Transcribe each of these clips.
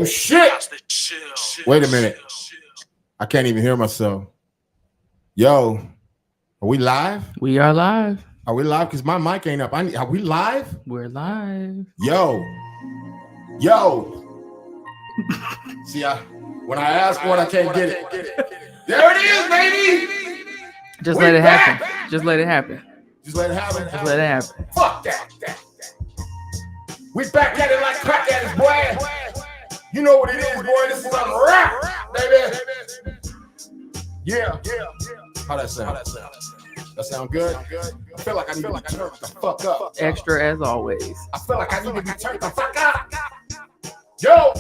Oh shit! Wait a minute. I can't even hear myself. Yo, are we live? We are live. Are we live? Because my mic ain't up. Are we live? We're live. Yo. See, when I ask for it, I can't get it. There it is, baby. Just let it happen. Just let it happen. Just let it happen. Just let it happen. Fuck that. We back at it like crack at it, boy. You know what it is, boy. This is a rap, baby. Yeah. How that sound? That sound good? I feel like I need to be turned the fuck up. Extra as always. I feel like I need to be turned the fuck up. Yo.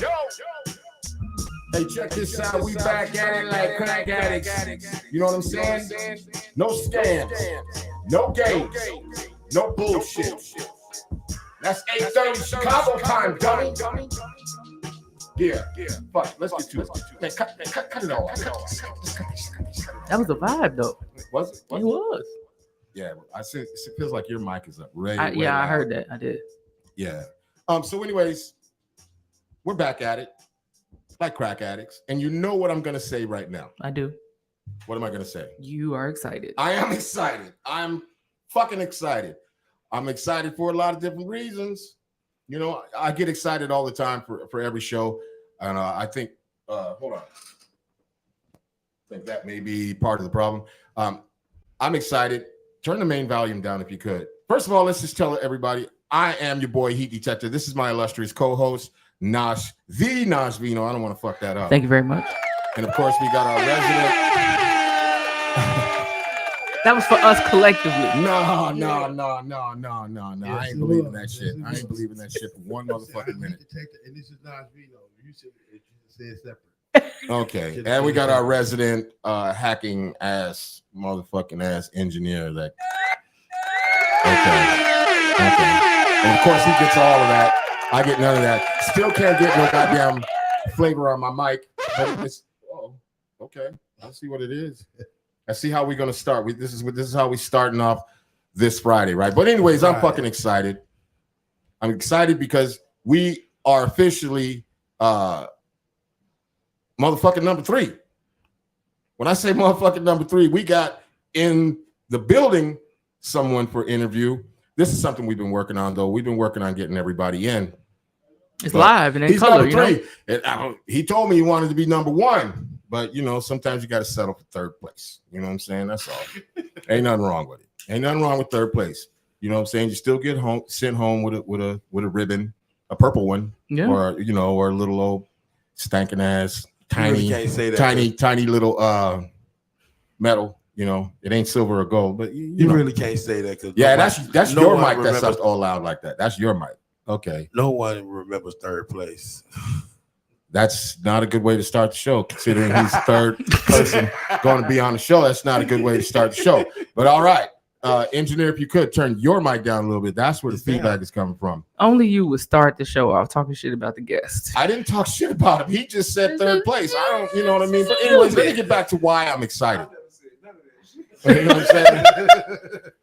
Hey, check this out. We back at it like crack addicts. You know what I'm saying? No scams, no games, no bullshit. That's 8:30 Chicago time, dummy. Yeah. Fuck it. Let's get to it. Man, cut it all. That was a vibe, though. Was it? It was. Yeah, I said it feels like your mic is up. I heard that. I did. Yeah. So, anyways, we're back at it, like crack addicts, and you know what I'm gonna say right now. I do. What am I gonna say? You are excited. I am excited. I'm fucking excited. I'm excited for a lot of different reasons. You know, I get excited all the time for every show, and I think. Hold on. I think that may be part of the problem. I'm excited. Turn the main volume down if you could. First of all, let's just tell everybody, I am your boy, Heat Detector. This is my illustrious co-host, Nosh, the Nosh Vino. I don't want to fuck that up. Thank you very much. And of course, we got our resident. That was for us collectively. No. I ain't believing that shit. I ain't believing that shit for one motherfucking minute. And this is Nosh Vino. You said separate. Okay, and we got our resident hacking ass motherfucking ass engineer. That okay, and of course he gets all of that. I get none of that. Still can't get no goddamn flavor on my mic. But it's okay. I'll see what it is. I see how we're gonna start. This is how we starting off this Friday, right? But anyways, I'm fucking excited. I'm excited because we are officially motherfucking number 3. When I say motherfucking number 3, we got in the building someone for interview. This is something we've been working on, though. We've been working on getting everybody in. It's live and in he's color. Number 3. And he told me he wanted to be number 1, but you know, sometimes you got to settle for third place. You know what I'm saying? That's all. Ain't nothing wrong with it. Ain't nothing wrong with third place. You know what I'm saying? You still get sent home with a ribbon, a purple one, or or a little old stinking ass. Tiny little metal, you know, it ain't silver or gold, but you know. Really can't say that because that's your mic that's up all loud like that. That's your mic. Okay. No one remembers third place. That's not a good way to start the show, considering he's the third person going to be on the show. That's not a good way to start the show. But all right. Engineer, if you could turn your mic down a little bit. That's where the feedback is coming from. Only you would start the show off talking shit about the guest. I didn't talk shit about him. He just said third place. I don't, you know what I mean? But anyways, let me get back to why I'm excited. You know what I'm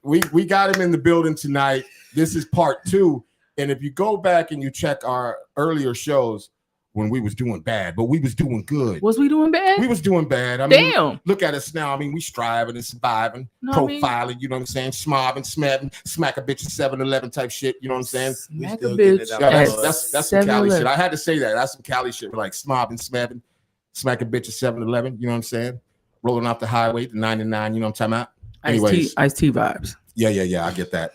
saying? We got him in the building tonight. This is part 2. And if you go back and you check our earlier shows, when we was doing bad, but we was doing good. Was we doing bad? We was doing bad. I mean, damn. Look at us now. I mean, we striving and surviving, profiling, you know what I'm saying? Smobbing, smabbing, smack a bitch at 7-Eleven type shit, you know what I'm saying? Smack a bitch. That's some Cali shit. I had to say that. That's some Cali shit. Like smobbing, smabbing, smack a bitch at 7-Eleven, you know what I'm saying? Rolling off the highway, the 99, you know what I'm talking about? Anyways. Ice-T vibes. Yeah. I get that.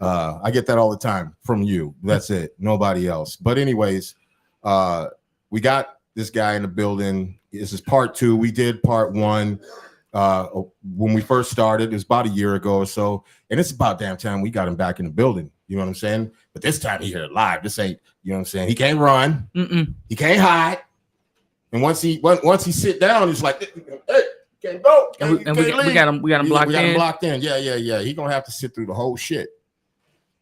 I get that all the time from you. That's it. Nobody else. But anyways, we got this guy in the building. This is part 2. We did part 1 when we first started. It was about a year ago or so. And it's about damn time we got him back in the building. You know what I'm saying? But this time he here live. This ain't, you know what I'm saying? He can't run. He can't hide. And once he sit down, he's like, hey, can't go. We got him blocked in. We got him blocked in. Yeah. He gonna have to sit through the whole shit.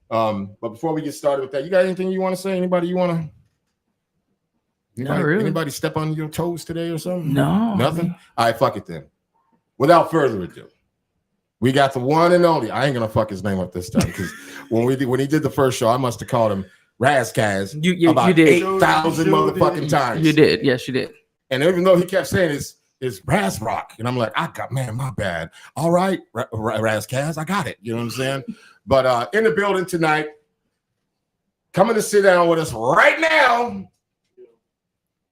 But before we get started with that, you got anything you want to say? Anybody you want to? Anybody step on your toes today or something? No. Nothing? All right, fuck it then. Without further ado, we got the one and only. I ain't gonna fuck his name up this time because when he did the first show, I must have called him Razkaz You about did. 8,000 motherfucking times. You did. Yes, you did. And even though he kept saying it's RasRok, and I'm like, my bad. All right, Razkaz, I got it. You know what I'm saying? But in the building tonight, coming to sit down with us right now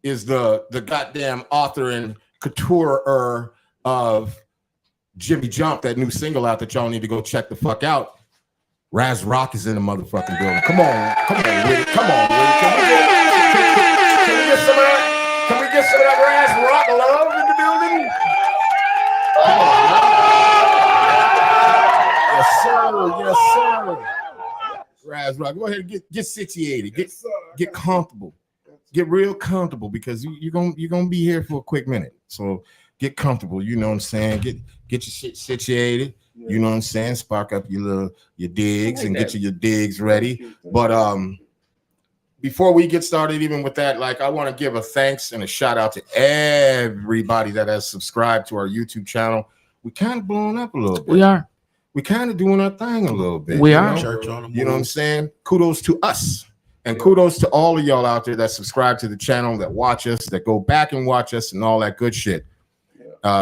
is the goddamn author and couture of Jimmy Jump, that new single out that y'all need to go check the fuck out. RasRok is in the motherfucking building. Come on with it. Can we get some of that? Can we get some of that RasRok love in the building? Yes, sir. RasRok, go ahead and get situated. Get comfortable. Get real comfortable because you're gonna be here for a quick minute. So get comfortable. You know what I'm saying? Get your shit situated. You know what I'm saying? Spark up your digs and get your digs ready. But before we get started, even with that, like, I want to give a thanks and a shout out to everybody that has subscribed to our YouTube channel. We kind of blowing up a little bit. We are. We kind of doing our thing a little bit. We are. Church on the move. You know what I'm saying? Kudos to us. And kudos to all of y'all out there that subscribe to the channel, that watch us, that go back and watch us and all that good shit.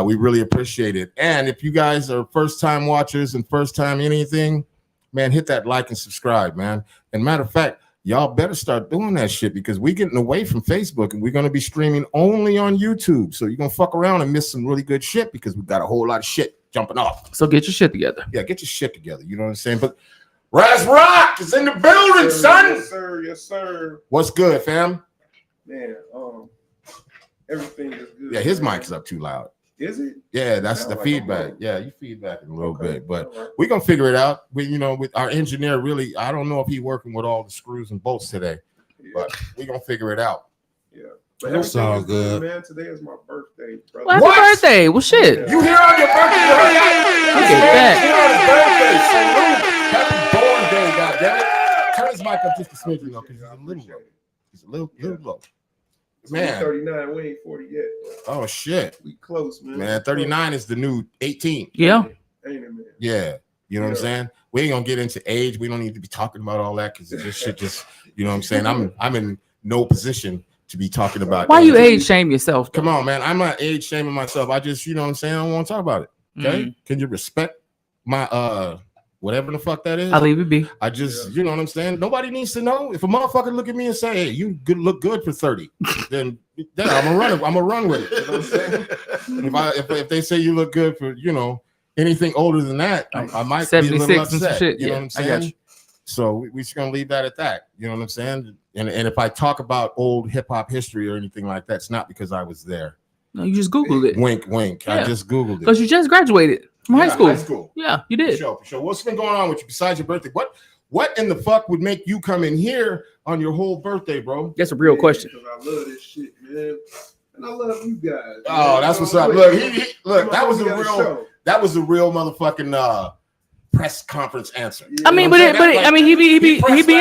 We really appreciate it. And if you guys are first-time watchers and first-time anything, man, hit that like and subscribe, man. And matter of fact, y'all better start doing that shit because we're getting away from Facebook and we're going to be streaming only on YouTube. So you're going to fuck around and miss some really good shit because we've got a whole lot of shit jumping off. So get your shit together. Yeah, get your shit together. You know what I'm saying? But RasRok is in the building, son. Yes, sir. Yes, sir. What's good, fam? Man, everything is good. Yeah, his mic's up too loud. Is it? Yeah, that's the Like feedback. Yeah, you feedback a little bit, but we're gonna figure it out. With our engineer, really, I don't know if he's working with all the screws and bolts today, but we're gonna figure it out. Yeah, but It's all good, man. Today is my birthday, brother. Well, happy birthday. Well, shit. You here on your birthday? Look at that. Happy born day, goddammit. Turn his mic up just a smidgen though, because he's a little low. Man, 39. We ain't 40 yet. Oh shit, we close, man. Man, 39 is the new 18. Yeah. Ain't it, man? Yeah. You know what I'm saying? We ain't gonna get into age. We don't need to be talking about all that because this shit just, you know what I'm saying? I'm in no position to be talking about. Why you age shame yourself? Come on, man. I'm not age shaming myself. I just, you know what I'm saying? I don't want to talk about it. Okay. Can you respect my whatever the fuck that is? I'll leave it be. I just, you know what I'm saying? Nobody needs to know. If a motherfucker look at me and say, hey, you look good for 30, then I'm gonna run with it. You know what I'm saying? If they say you look good for, you know, anything older than that, I might be a little upset. Shit. You know what I'm saying? So we're just gonna leave that at that. You know what I'm saying? And if I talk about old hip hop history or anything like that, it's not because I was there. No, you just Googled it. Wink, wink. Yeah. I just Googled it. Because you just graduated from high school. Yeah, you did. For sure. What's been going on with you besides your birthday? What in the fuck would make you come in here on your whole birthday, bro? That's a real question. Because I love this shit, man. And I love you guys. Oh, that's what's up. Look, look, that was a real motherfucking press conference answer. I mean, but he be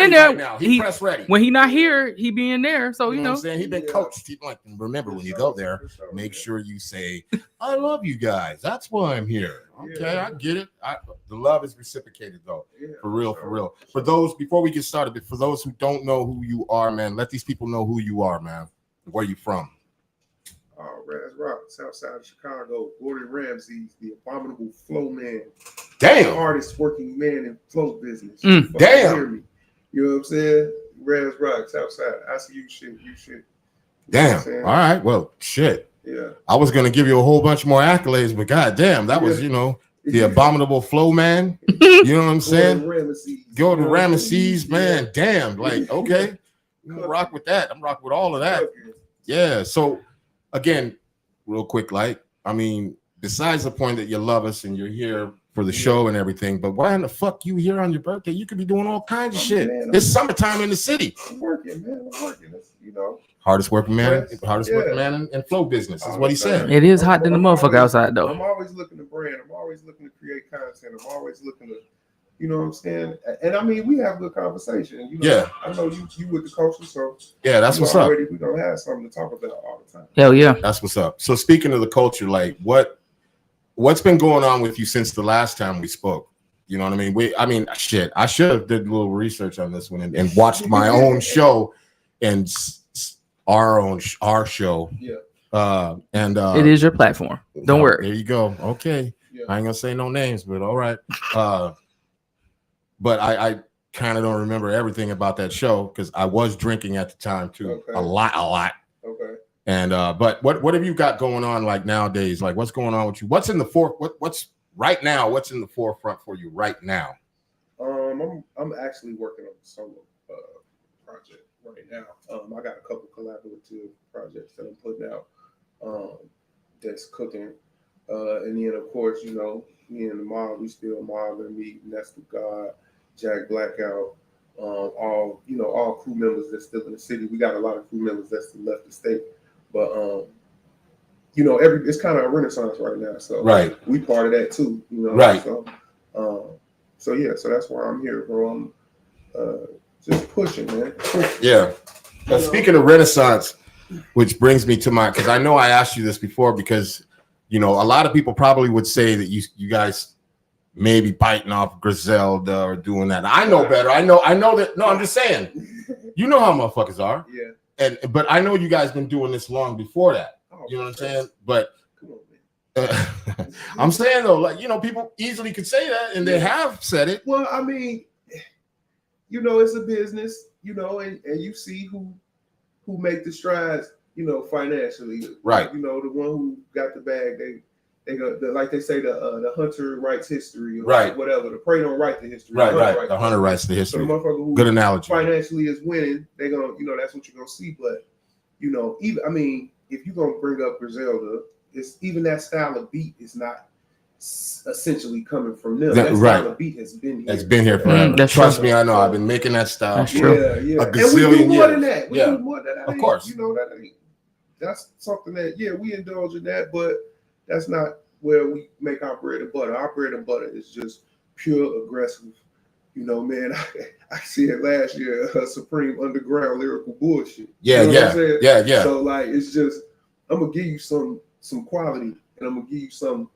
in there. Right he press ready. When he not here, he be in there. So you know what I'm saying? He been coached. He like, remember when you go there, make sure you say, I love you guys. That's why I'm here. Okay, I get it. The love is reciprocated though. For real. For those, before we get started, but for those who don't know who you are, man, let these people know who you are, man. Where you from? RasRok, South Side of Chicago, Gordon Ramsay's the abominable flow man. Damn. Hardest working man in flow business. Damn. Hear me. You know what I'm saying? RasRok, South Side. I see you shit. Damn. All right. Well, shit. Yeah. I was gonna give you a whole bunch more accolades, but goddamn, that was, you know, the abominable flow man. You know what I'm saying? Gordon Ramsay's, man. Damn. Like, okay. I'm gonna rock with that. I'm rocking with all of that. Yeah. So again, real quick, like, I mean, besides the point that you love us and you're here for the show and everything, but why in the fuck you here on your birthday? You could be doing all kinds of shit. It's summertime in the city. I'm working, man. I'm working. You know, hardest working man in flow business is what he said. It is hot than the motherfucker outside though. I'm always looking to brand. I'm always looking to create content. I'm always looking to, you know what I'm saying? And I mean, we have good conversation. You know, I know you with the culture, so yeah, that's what's up. We're gonna have something to talk about all the time. Hell yeah, that's what's up. So speaking of the culture, like what's been going on with you since the last time we spoke? You know what I mean? Shit. I should have did a little research on this one and watched my own show and our show. Yeah. It is your platform. Don't worry. There you go. Okay. Yeah. I ain't gonna say no names, but all right. But I kind of don't remember everything about that show because I was drinking at the time too. Okay. A lot. Okay. And but what have you got going on like nowadays? Like what's going on with you? What's in the what's right now? What's in the forefront for you right now? I'm actually working on a solo project right now. I got a couple collaborative projects that I'm putting out that's cooking. And then of course, you know, me and the mob, we still mobbing, me, Nestor God, Jack Blackout, all crew members that's still in the city. We got a lot of crew members that's still left the state. But you know, it's kind of a renaissance right now. So right, we part of that too, you know. Right. So yeah, so that's why I'm here, bro. I'm just pushing, man. Yeah. But speaking of renaissance, which brings me to because I know I asked you this before because you know a lot of people probably would say that you guys maybe biting off Griselda or doing that. I know better. I know that. No, I'm just saying. You know how motherfuckers are. Yeah. But I know you guys been doing this long before that. Oh, you know what I'm saying? But come on, man. I'm saying though, like you know, people easily could say that, and they have said it. Well, I mean, you know, it's a business, you know, and you see who make the strides, you know, financially. Right. You know, the one who got the bag, they go like they say the hunter writes history, or right? Whatever. The prey don't write the history. Right. The hunter writes the history. So the motherfucker who good analogy. Financially is winning. They gonna, you know, that's what you're gonna see. But you know, even I mean, if you're gonna bring up Griselda, it's even that style of beat is not essentially coming from them. That style of beat has been here. It's been here forever. Trust me, I know. I've been making that style. That's true. Yeah. A gazillion and we do more years. than that. We do more than that. Of course. You know, that's something that we indulge in that, but that's not where we make our bread and butter. Our bread and butter is just pure aggressive. You know, man, I see it last year, Supreme Underground lyrical bullshit. Yeah, you know what I'm saying? Yeah. So like, it's just, I'm gonna give you some quality, and I'm gonna give you some.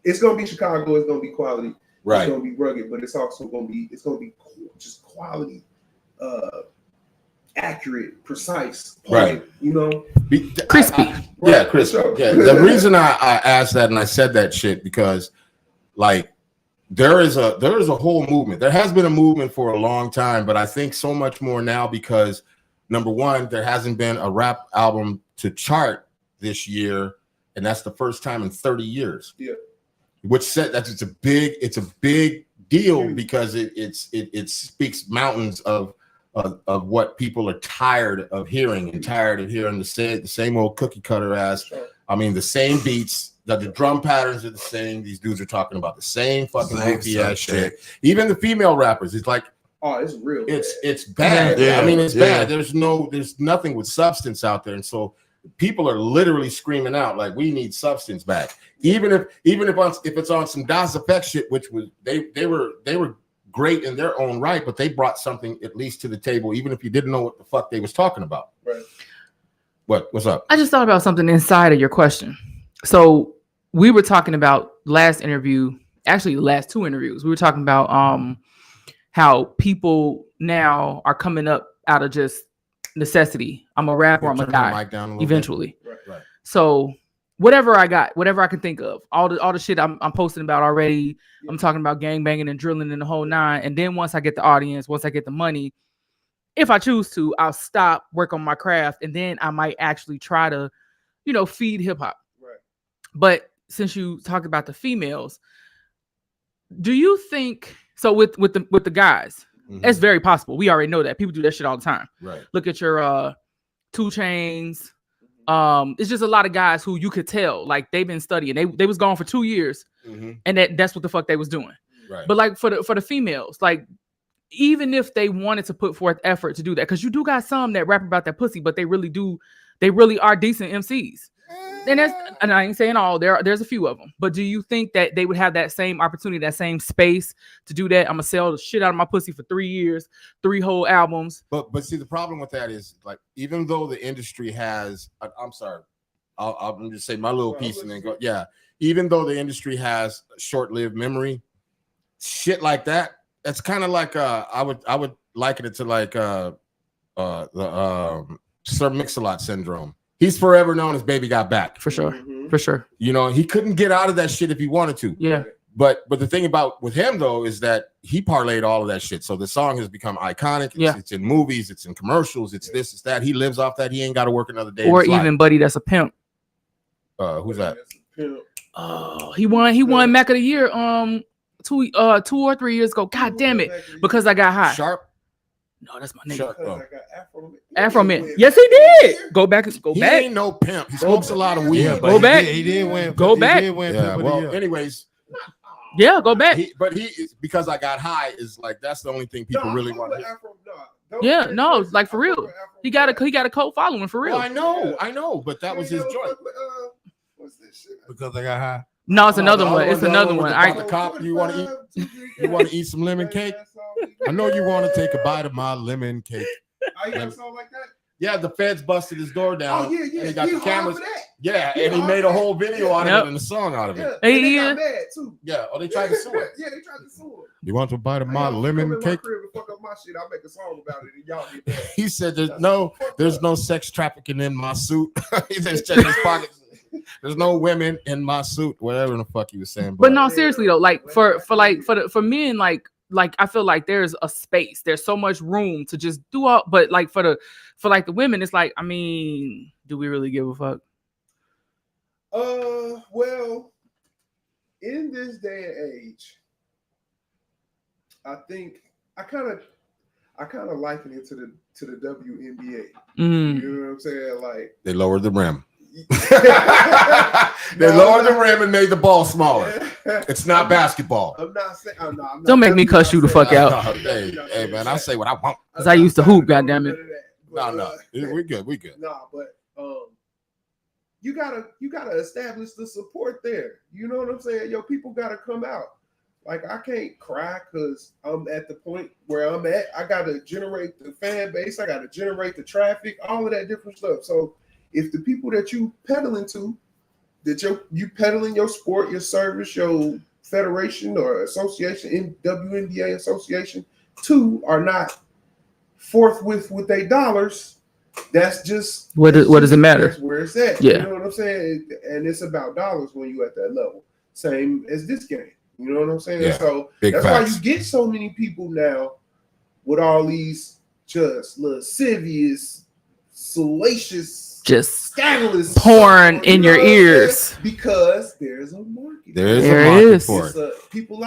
It's gonna be Chicago. It's gonna be quality. Right. It's gonna be rugged, but it's also gonna be just quality, accurate, precise. Point, right. You know, crispy. Crispy. Yeah. The reason I asked that and I said that shit because, like, there is a whole movement. There has been a movement for a long time, but I think so much more now because number one, there hasn't been a rap album to chart this year, and that's the first time in 30 years. Yeah. Which said that it's a big deal because it speaks mountains of what people are tired of hearing and tired of hearing the same old cookie cutter ass. I mean, the same beats. The drum patterns are the same. These dudes are talking about the same fucking goofy ass shit. Even the female rappers, it's like, oh, it's real. It's bad. Yeah. I mean, it's bad. There's nothing with substance out there, and so people are literally screaming out like, we need substance back. Even if it's on some Das Effect shit, which was they were great in their own right, but they brought something at least to the table, even if you didn't know what the fuck they was talking about. Right. What's up? I just thought about something inside of your question. So we were talking about last interview, actually the last two interviews. We were talking about how people now are coming up out of just necessity. I'm a rapper, I'm a guy eventually. Right. So whatever I got, whatever I can think of, all the shit I'm posting about already. Yeah. I'm talking about gang banging and drilling in the whole nine. And then once I get the audience, once I get the money, if I choose to, I'll stop, work on my craft, and then I might actually try to, feed hip hop. Right. But since you talked about the females, do you think so with the guys? Mm-hmm. It's very possible. We already know that people do that shit all the time. Right. Look at your 2 Chainz. It's just a lot of guys who you could tell like they've been studying. They was gone for 2 years, mm-hmm. and that's what the fuck they was doing. Right. But like for the females, like even if they wanted to put forth effort to do that, because you do got some that rap about that pussy, but they really are decent MCs. And I ain't saying all. There's a few of them. But do you think that they would have that same opportunity, that same space to do that? I'm gonna sell the shit out of my pussy for 3 years, 3 whole albums. But see, the problem with that is like, even though the industry has, I'm sorry, I'll just say my little piece and then go. Yeah, even though the industry has short-lived memory, shit like that. It's kind of like I would liken it to like the Sir Mix-a-Lot syndrome. He's forever known as Baby Got Back. For sure. Mhm. For sure. You know, he couldn't get out of that shit if he wanted to. Yeah. But the thing about with him though is that he parlayed all of that shit. So the song has become iconic. It's in movies, it's in commercials, it's this, it's that. He lives off that. He ain't got to work another day. Or even Buddy That's a Pimp. Who's that? Oh, he won Mac of the Year 2 or 3 years ago. God damn it. Because I got high. Sharp? No, that's my nigga. Sharp. Afro Man. Yes, he did. Go back. He ain't no pimp. He smokes a lot of weed. Yeah, Go back. He did win. Go back. Yeah, well, anyways. Yeah, go back. Because I got high is like that's the only thing people really want to hear. Yeah, no, like for real. He got a cult following for real. Well, I know, but that was his joint. What's this shit? Because I got high. No, it's another one. It's another one. The cop, you want to eat some lemon cake? I know you want to take a bite of my lemon cake. Oh, you got a song like that? Yeah, the feds busted his door down. Oh, yeah. And he got the hard cameras. for that. Yeah, and he made a whole video out of it and a song out of it. Yeah, and they got mad too. Yeah, they tried to sue him. Yeah, they tried to sue him. You want to bite of my Hey, lemon come in cake? my crib and fuck up my shit. I'll make a song about it and y'all get mad. He said there's no sex trafficking in my suit. He just checked his pockets. There's no women in my suit, whatever the fuck he was saying. But no, seriously though, like for men, like I feel like there's a space. There's so much room to just do all. But like for the women, it's like, I mean, do we really give a fuck? Well, in this day and age, I think I kind of liken it to the WNBA. Mm. You know what I'm saying? Like they lowered the rim. They lowered the rim and made the ball smaller. It's not basketball. I'm not saying. I'm not Don't make me cuss you the fuck out. Hey man, I say what I want. Cause I used to hoop, goddammit. No, we good. Nah, but you gotta establish the support there. You know what I'm saying? Yo, people gotta come out. Like I can't cry because I'm at the point where I'm at. I gotta generate the fan base. I gotta generate the traffic, all of that different stuff. So if the people that you peddling to, that you peddling your sport, your service, your federation or association, in WNBA association, to are not forthwith with their dollars, that's just what does it matter? That's where it's at. Yeah. You know what I'm saying? And it's about dollars when you at that level. Same as this game. You know what I'm saying? Yeah, so that's why you get so many people now with all these just lascivious, salacious, just scandalous porn in your ears. Because there's a market. There is a market for it. People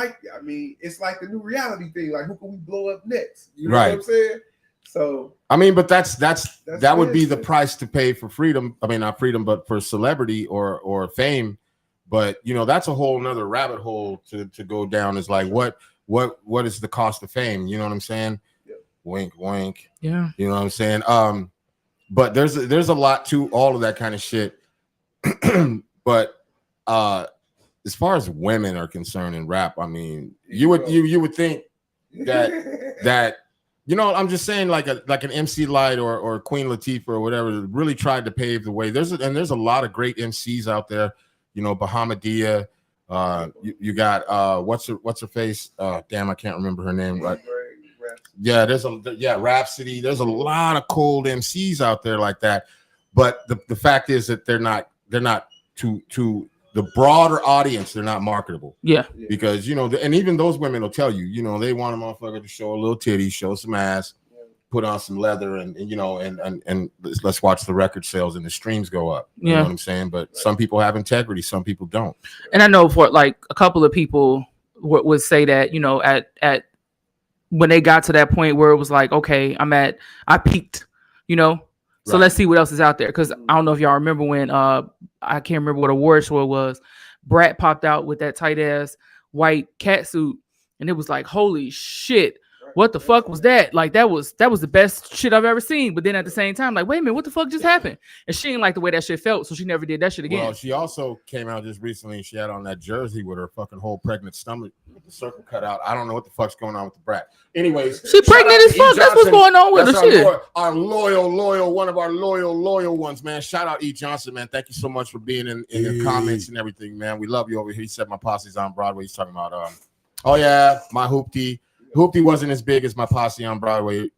it's like the new reality thing. Like, who can we blow up next? You know right. what I'm saying? So I mean, but that would be the price to pay for freedom. I mean, not freedom, but for celebrity or fame. But you know, that's a whole nother rabbit hole to go down. Is like what is the cost of fame? You know what I'm saying? Yeah. Wink, wink. Yeah. You know what I'm saying? But there's a lot to all of that kind of shit. But as far as women are concerned in rap, I mean, you would think that you know, I'm just saying like an MC Light or Queen Latifah or whatever really tried to pave the way. There's a lot of great MCs out there. You know, Bahamadia. You got what's her face? Damn, I can't remember her name. Right? Yeah, Rhapsody. There's a lot of cold MCs out there like that. But the fact is that they're not to the broader audience, they're not marketable. Yeah. Because you know, and even those women will tell you, you know, they want a motherfucker to show a little titty, show some ass, put on some leather, and you know, and let's watch the record sales and the streams go up. You know what I'm saying? But some people have integrity, some people don't. And I know for like a couple of people would say that, you know, at when they got to that point where it was like, okay, I peaked, you know. So let's see what else is out there. Because I don't know if y'all remember when I can't remember what award show it was. Brat popped out with that tight ass white cat suit, and it was like, holy shit. What the fuck was that? Like that was the best shit I've ever seen. But then at the same time, like, wait a minute, what the fuck just happened? And she didn't like the way that shit felt, so she never did that shit again. Well, she also came out just recently and she had on that jersey with her fucking whole pregnant stomach with the circle cut out. I don't know what the fuck's going on with the brat. Anyways, she pregnant as fuck. That's what's going on with her shit. Our loyal, one of our loyal ones, man. Shout out E. Johnson, man. Thank you so much for being in the comments and everything, man. We love you over here. He said my posse's on Broadway. He's talking about Oh yeah, my hoopty. Hoopty wasn't as big as my Posse on Broadway,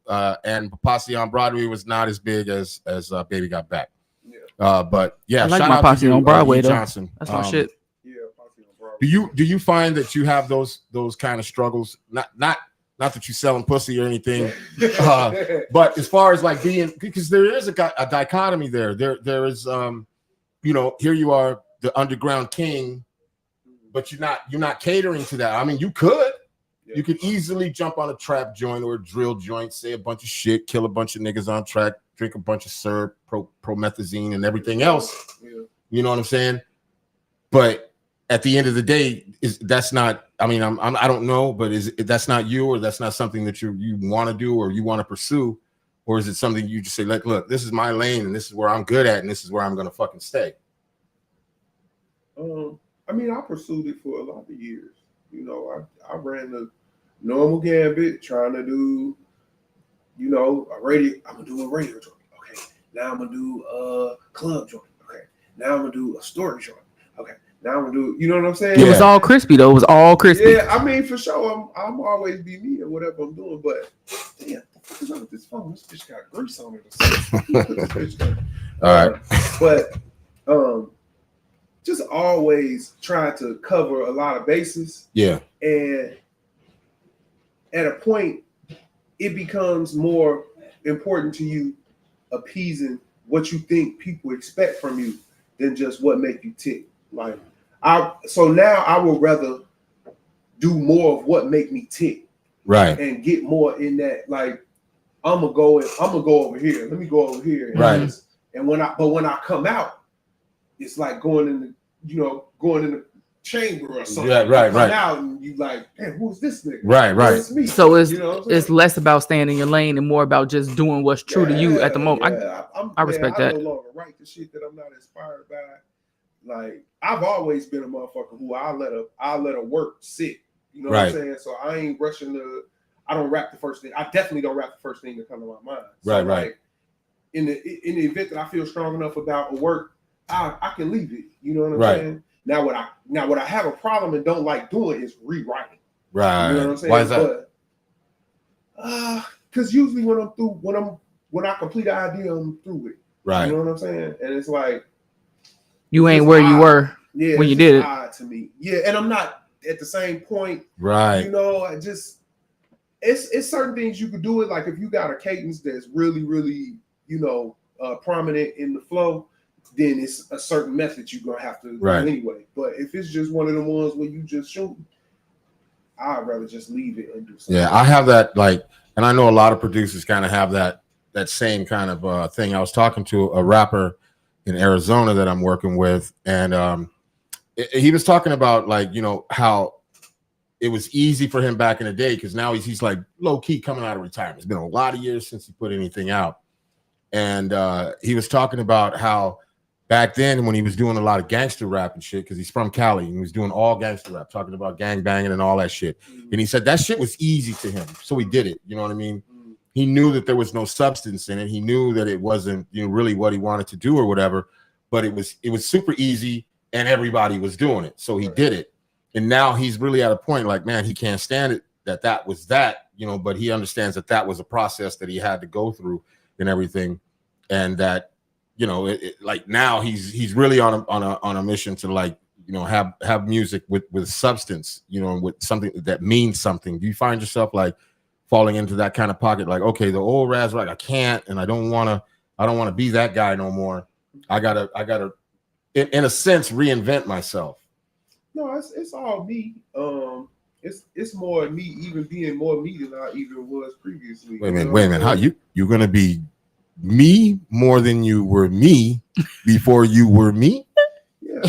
and Posse on Broadway was not as big as Baby Got Back. Yeah. But yeah, I like shout my out Posse to you, on Broadway E. though. Johnson. That's my shit. Yeah, Posse on Broadway. Do you find that you have those kind of struggles? Not that you selling pussy or anything, but as far as like being, because there is a dichotomy there. There is here you are, the underground king, but you're not catering to that. I mean, you could. Yeah. You could easily jump on a trap joint or a drill joint, say a bunch of shit, kill a bunch of niggas on track, drink a bunch of syrup, promethazine, and everything else. Yeah. You know what I'm saying? But at the end of the day, that's not. I mean, I don't know, but that's not you, or that's not something that you want to do or you want to pursue, or is it something you just say, like, look, this is my lane and this is where I'm good at and this is where I'm gonna fucking stay? I mean, I pursued it for a lot of years. You know, I ran the normal gambit, trying to do, a radio. I'm gonna do a radio joint. Okay, now I'm gonna do a club joint. Okay, now I'm gonna do a story joint. Okay, now I'm gonna do. You know what I'm saying? It was all crispy though. It was all crispy. Yeah, I mean, for sure, I'm always be me or whatever I'm doing. But damn, what the fuck is up with this phone? This bitch got grease on it or something. All right, but just always trying to cover a lot of bases. Yeah. And at a point, it becomes more important to you appeasing what you think people expect from you than just what make you tick. Like so now I would rather do more of what make me tick. Right. And get more in that, like, I'm gonna go over here. Let me go over here. Right. And when I come out, it's like going in the chamber or something. Yeah, right. Out and you like, damn, who's this nigga? Right. It's me. So it's less about staying in your lane and more about just doing what's true to you at the moment. Yeah, I respect that. I no longer write the shit that I'm not inspired by. Like, I've always been a motherfucker who I'll let a work sit. You know what I'm saying? So I ain't rushing I don't rap the first thing. I definitely don't rap the first thing that comes to my mind. So Right. Like, in the event that I feel strong enough about a work, I can leave it. You know what I'm saying? Now what I have a problem and don't like doing is rewriting. Right. You know what I'm saying? Why is that? Because usually when I'm through, when I complete an idea, I'm through with it. Right. You know what I'm saying? And it's like, You ain't where you were when you did it. Odd to me. Yeah, and I'm not at the same point. Right. You know, it's certain things you could do it. Like if you got a cadence that's really, really, prominent in the flow, then it's a certain method you're gonna have to do anyway. But if it's just one of the ones where you just shoot, I'd rather just leave it and do something. Yeah, I have that, like, and I know a lot of producers kind of have that same kind of thing. I was talking to a rapper in Arizona that I'm working with, and he was talking about, like, how it was easy for him back in the day because now he's like low key coming out of retirement. It's been a lot of years since he put anything out, and he was talking about how back then when he was doing a lot of gangster rap and shit, because he's from Cali and he was doing all gangster rap, talking about gang banging and all that shit. And he said that shit was easy to him, so he did it. You know what I mean? He knew that there was no substance in it. He knew that it wasn't, really what he wanted to do or whatever. But it was super easy, and everybody was doing it, so he did it. And now he's really at a point like, man, he can't stand it that was that, but he understands that was a process that he had to go through and everything, and that. Like now he's really on a mission to, like, have music with substance, with something that means something. Do you find yourself like falling into that kind of pocket? Like, okay, the old RasRok, I can't, and I don't want to be that guy no more. I gotta, in a sense, reinvent myself. No, it's all me. It's more me, even being more me than I even was previously. Wait a minute. How you're gonna be me more than you were me before you were me? Yeah,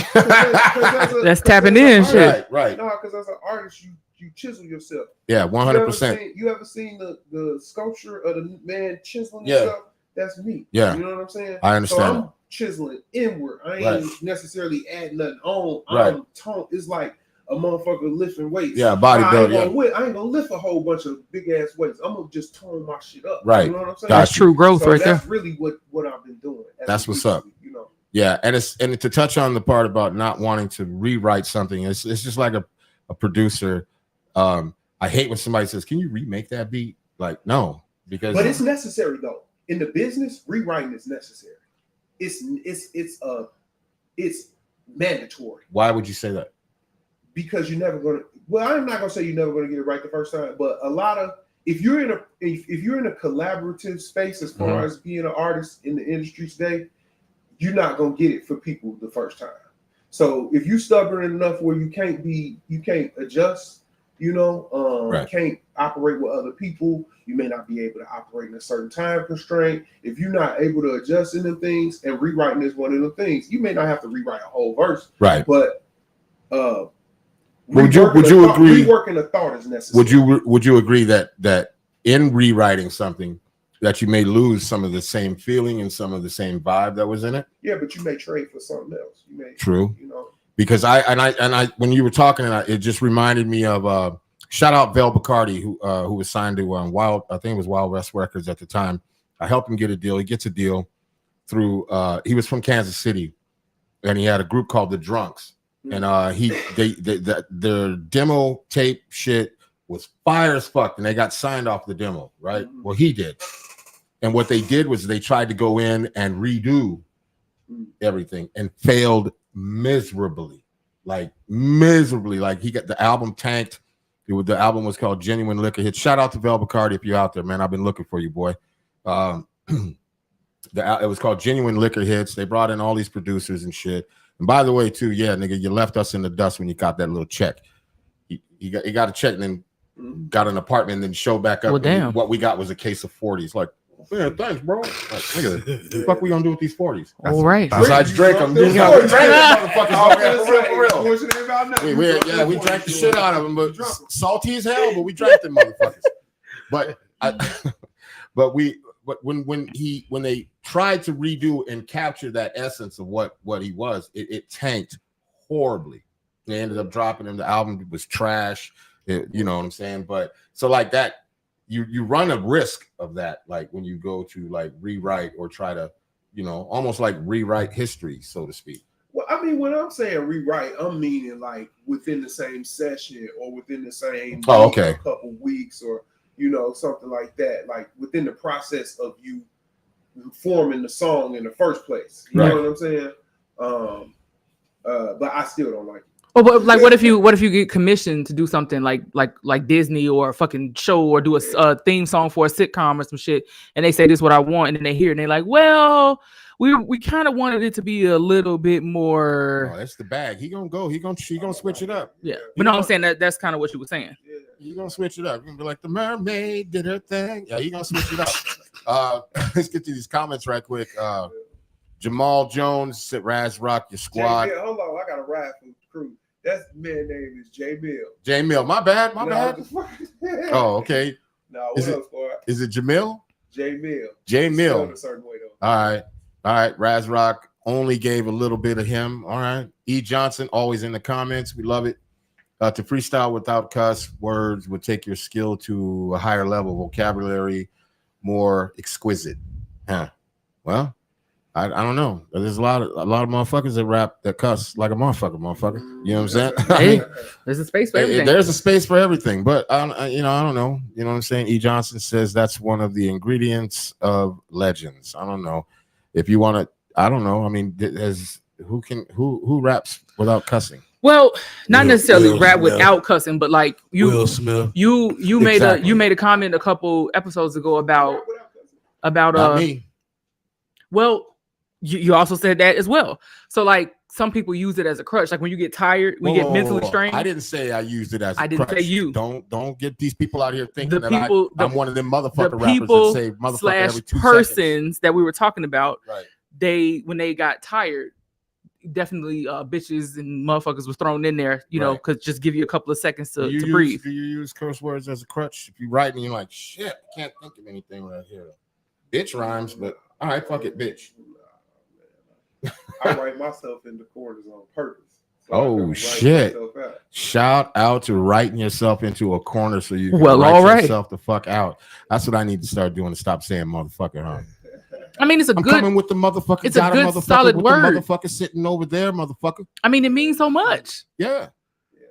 that's tapping in shit. Right. No, because as an artist, you chisel yourself. Yeah, 100%. You ever seen the sculpture of the man chiseling himself? That's me. Yeah, you know what I'm saying? I understand. So I'm chiseling inward. I ain't necessarily adding nothing on. I'm tone. It's like a motherfucker lifting weights. Yeah, bodybuilding. I ain't gonna lift a whole bunch of big ass weights. I'm gonna just tone my shit up. Right. You know what I'm saying? That's true growth right there. That's really what I've been doing. That's what's up. Yeah, and to touch on the part about not wanting to rewrite something, it's just like a producer. I hate when somebody says, "Can you remake that beat?" Like, no, because But it's necessary though. In the business, rewriting is necessary. It's mandatory. Why would you say that? Because you're never gonna. Well, I'm not gonna say you're never gonna get it right the first time, but a lot of if you're in a collaborative space as far as being an artist in the industry today, you're not gonna get it for people the first time. So if you're stubborn enough where you can't adjust, can't operate with other people, you may not be able to operate in a certain time constraint. If you're not able to adjust in them things, and rewriting is one of the things, you may not have to rewrite a whole verse, right? But would you agree? Reworking a thought is necessary. Would you agree that in rewriting something that you may lose some of the same feeling and some of the same vibe that was in it? Yeah, but you may trade for something else. You may, true. Because I when you were talking, it just reminded me of shout out Vel Bacardi, who was signed to Wild, I think it was Wild West Records at the time. I helped him get a deal. He gets a deal through he was from Kansas City, and he had a group called the Drunks. And their demo tape shit was fire as fuck, and they got signed off the demo, right? Well, he did. And what they did was they tried to go in and redo everything and failed miserably. Like he got the album tanked. The album was called Genuine Liquor Hits. Shout out to Vel Bacardi if you're out there, man. I've been looking for you, boy. It was called Genuine Liquor Hits. They brought in all these producers and shit. And by the way, too, yeah, nigga, you left us in the dust when you got that little check. He got a check and then got an apartment and then showed back up. Well, damn. What we got was a case of 40s. Like, man, thanks, bro. Like, nigga, what the fuck we gonna do with these 40s? All right. Besides drink them, we drank we drank the shit out of them, but salty as hell. But we drank them motherfuckers. But when they tried to redo and capture that essence of what he was, it tanked horribly. They ended up dropping him. The album was trash. You know what I'm saying? But so like that. You run a risk of that, like when you go to like rewrite or try to, almost like rewrite history, so to speak. Well, I mean, when I'm saying rewrite, I'm meaning like within the same session or within the same a couple weeks or something like that, like within the process of you forming the song in the first place. You know what I'm saying? But I still don't like it. Oh, but like, what if you get commissioned to do something like Disney or a fucking show or do a theme song for a sitcom or some shit, and they say this is what I want, and then they hear it and they're like, well, we kind of wanted it to be a little bit more. Oh, that's the bag. She gonna switch it up. Yeah, but no, I'm saying that's kind of what you were saying. Yeah, you gonna switch it up. You're gonna be like the mermaid did her thing. Yeah, you gonna switch it up. Let's get to these comments right quick. Jamal Jones at RasRok, your squad. Hold on, I got a ride from the crew. That man name is J Mill. J Mill, my bad. Oh, okay. No, what else, boy? Is it Jamil? J Mill. J Mill. A certain way, though. All right. RasRok only gave a little bit of him. All right. E. Johnson, always in the comments. We love it. To freestyle without cuss words would take your skill to a higher level, vocabulary more exquisite. Huh. Well, I don't know. There's a lot of motherfuckers that rap that cuss like a motherfucker. You know what I'm saying? Hey, there's a space for everything. There's a space for everything, but I don't know. You know what I'm saying? E. Johnson says that's one of the ingredients of legends. I don't know if you want to. I don't know. I mean, who raps without cussing? Well, not necessarily rap without cussing, but like Will Smith. You made a comment a couple episodes ago about Not me. Well. You also said that as well. So like some people use it as a crutch. Like when you get tired, we get mentally strained. I didn't say I used it as a crutch. I didn't say you. Don't get these people out here thinking I'm one of them motherfucker rappers that say motherfucker every 2 persons seconds. That we were talking about. Right. When they got tired, definitely bitches and motherfuckers was thrown in there, know, because just give you a couple of seconds to breathe. Do you use curse words as a crutch? If you write and you're like, shit, I can't think of anything right here. Bitch rhymes, but all right, fuck it, bitch. I write myself in the corners on purpose. So shit! Shout out to writing yourself into a corner so you can write yourself the fuck out. That's what I need to start doing to stop saying motherfucker, huh? I mean, I'm coming with the motherfucker. It's a good solid word. The motherfucker sitting over there, motherfucker. I mean, it means so much. Yeah.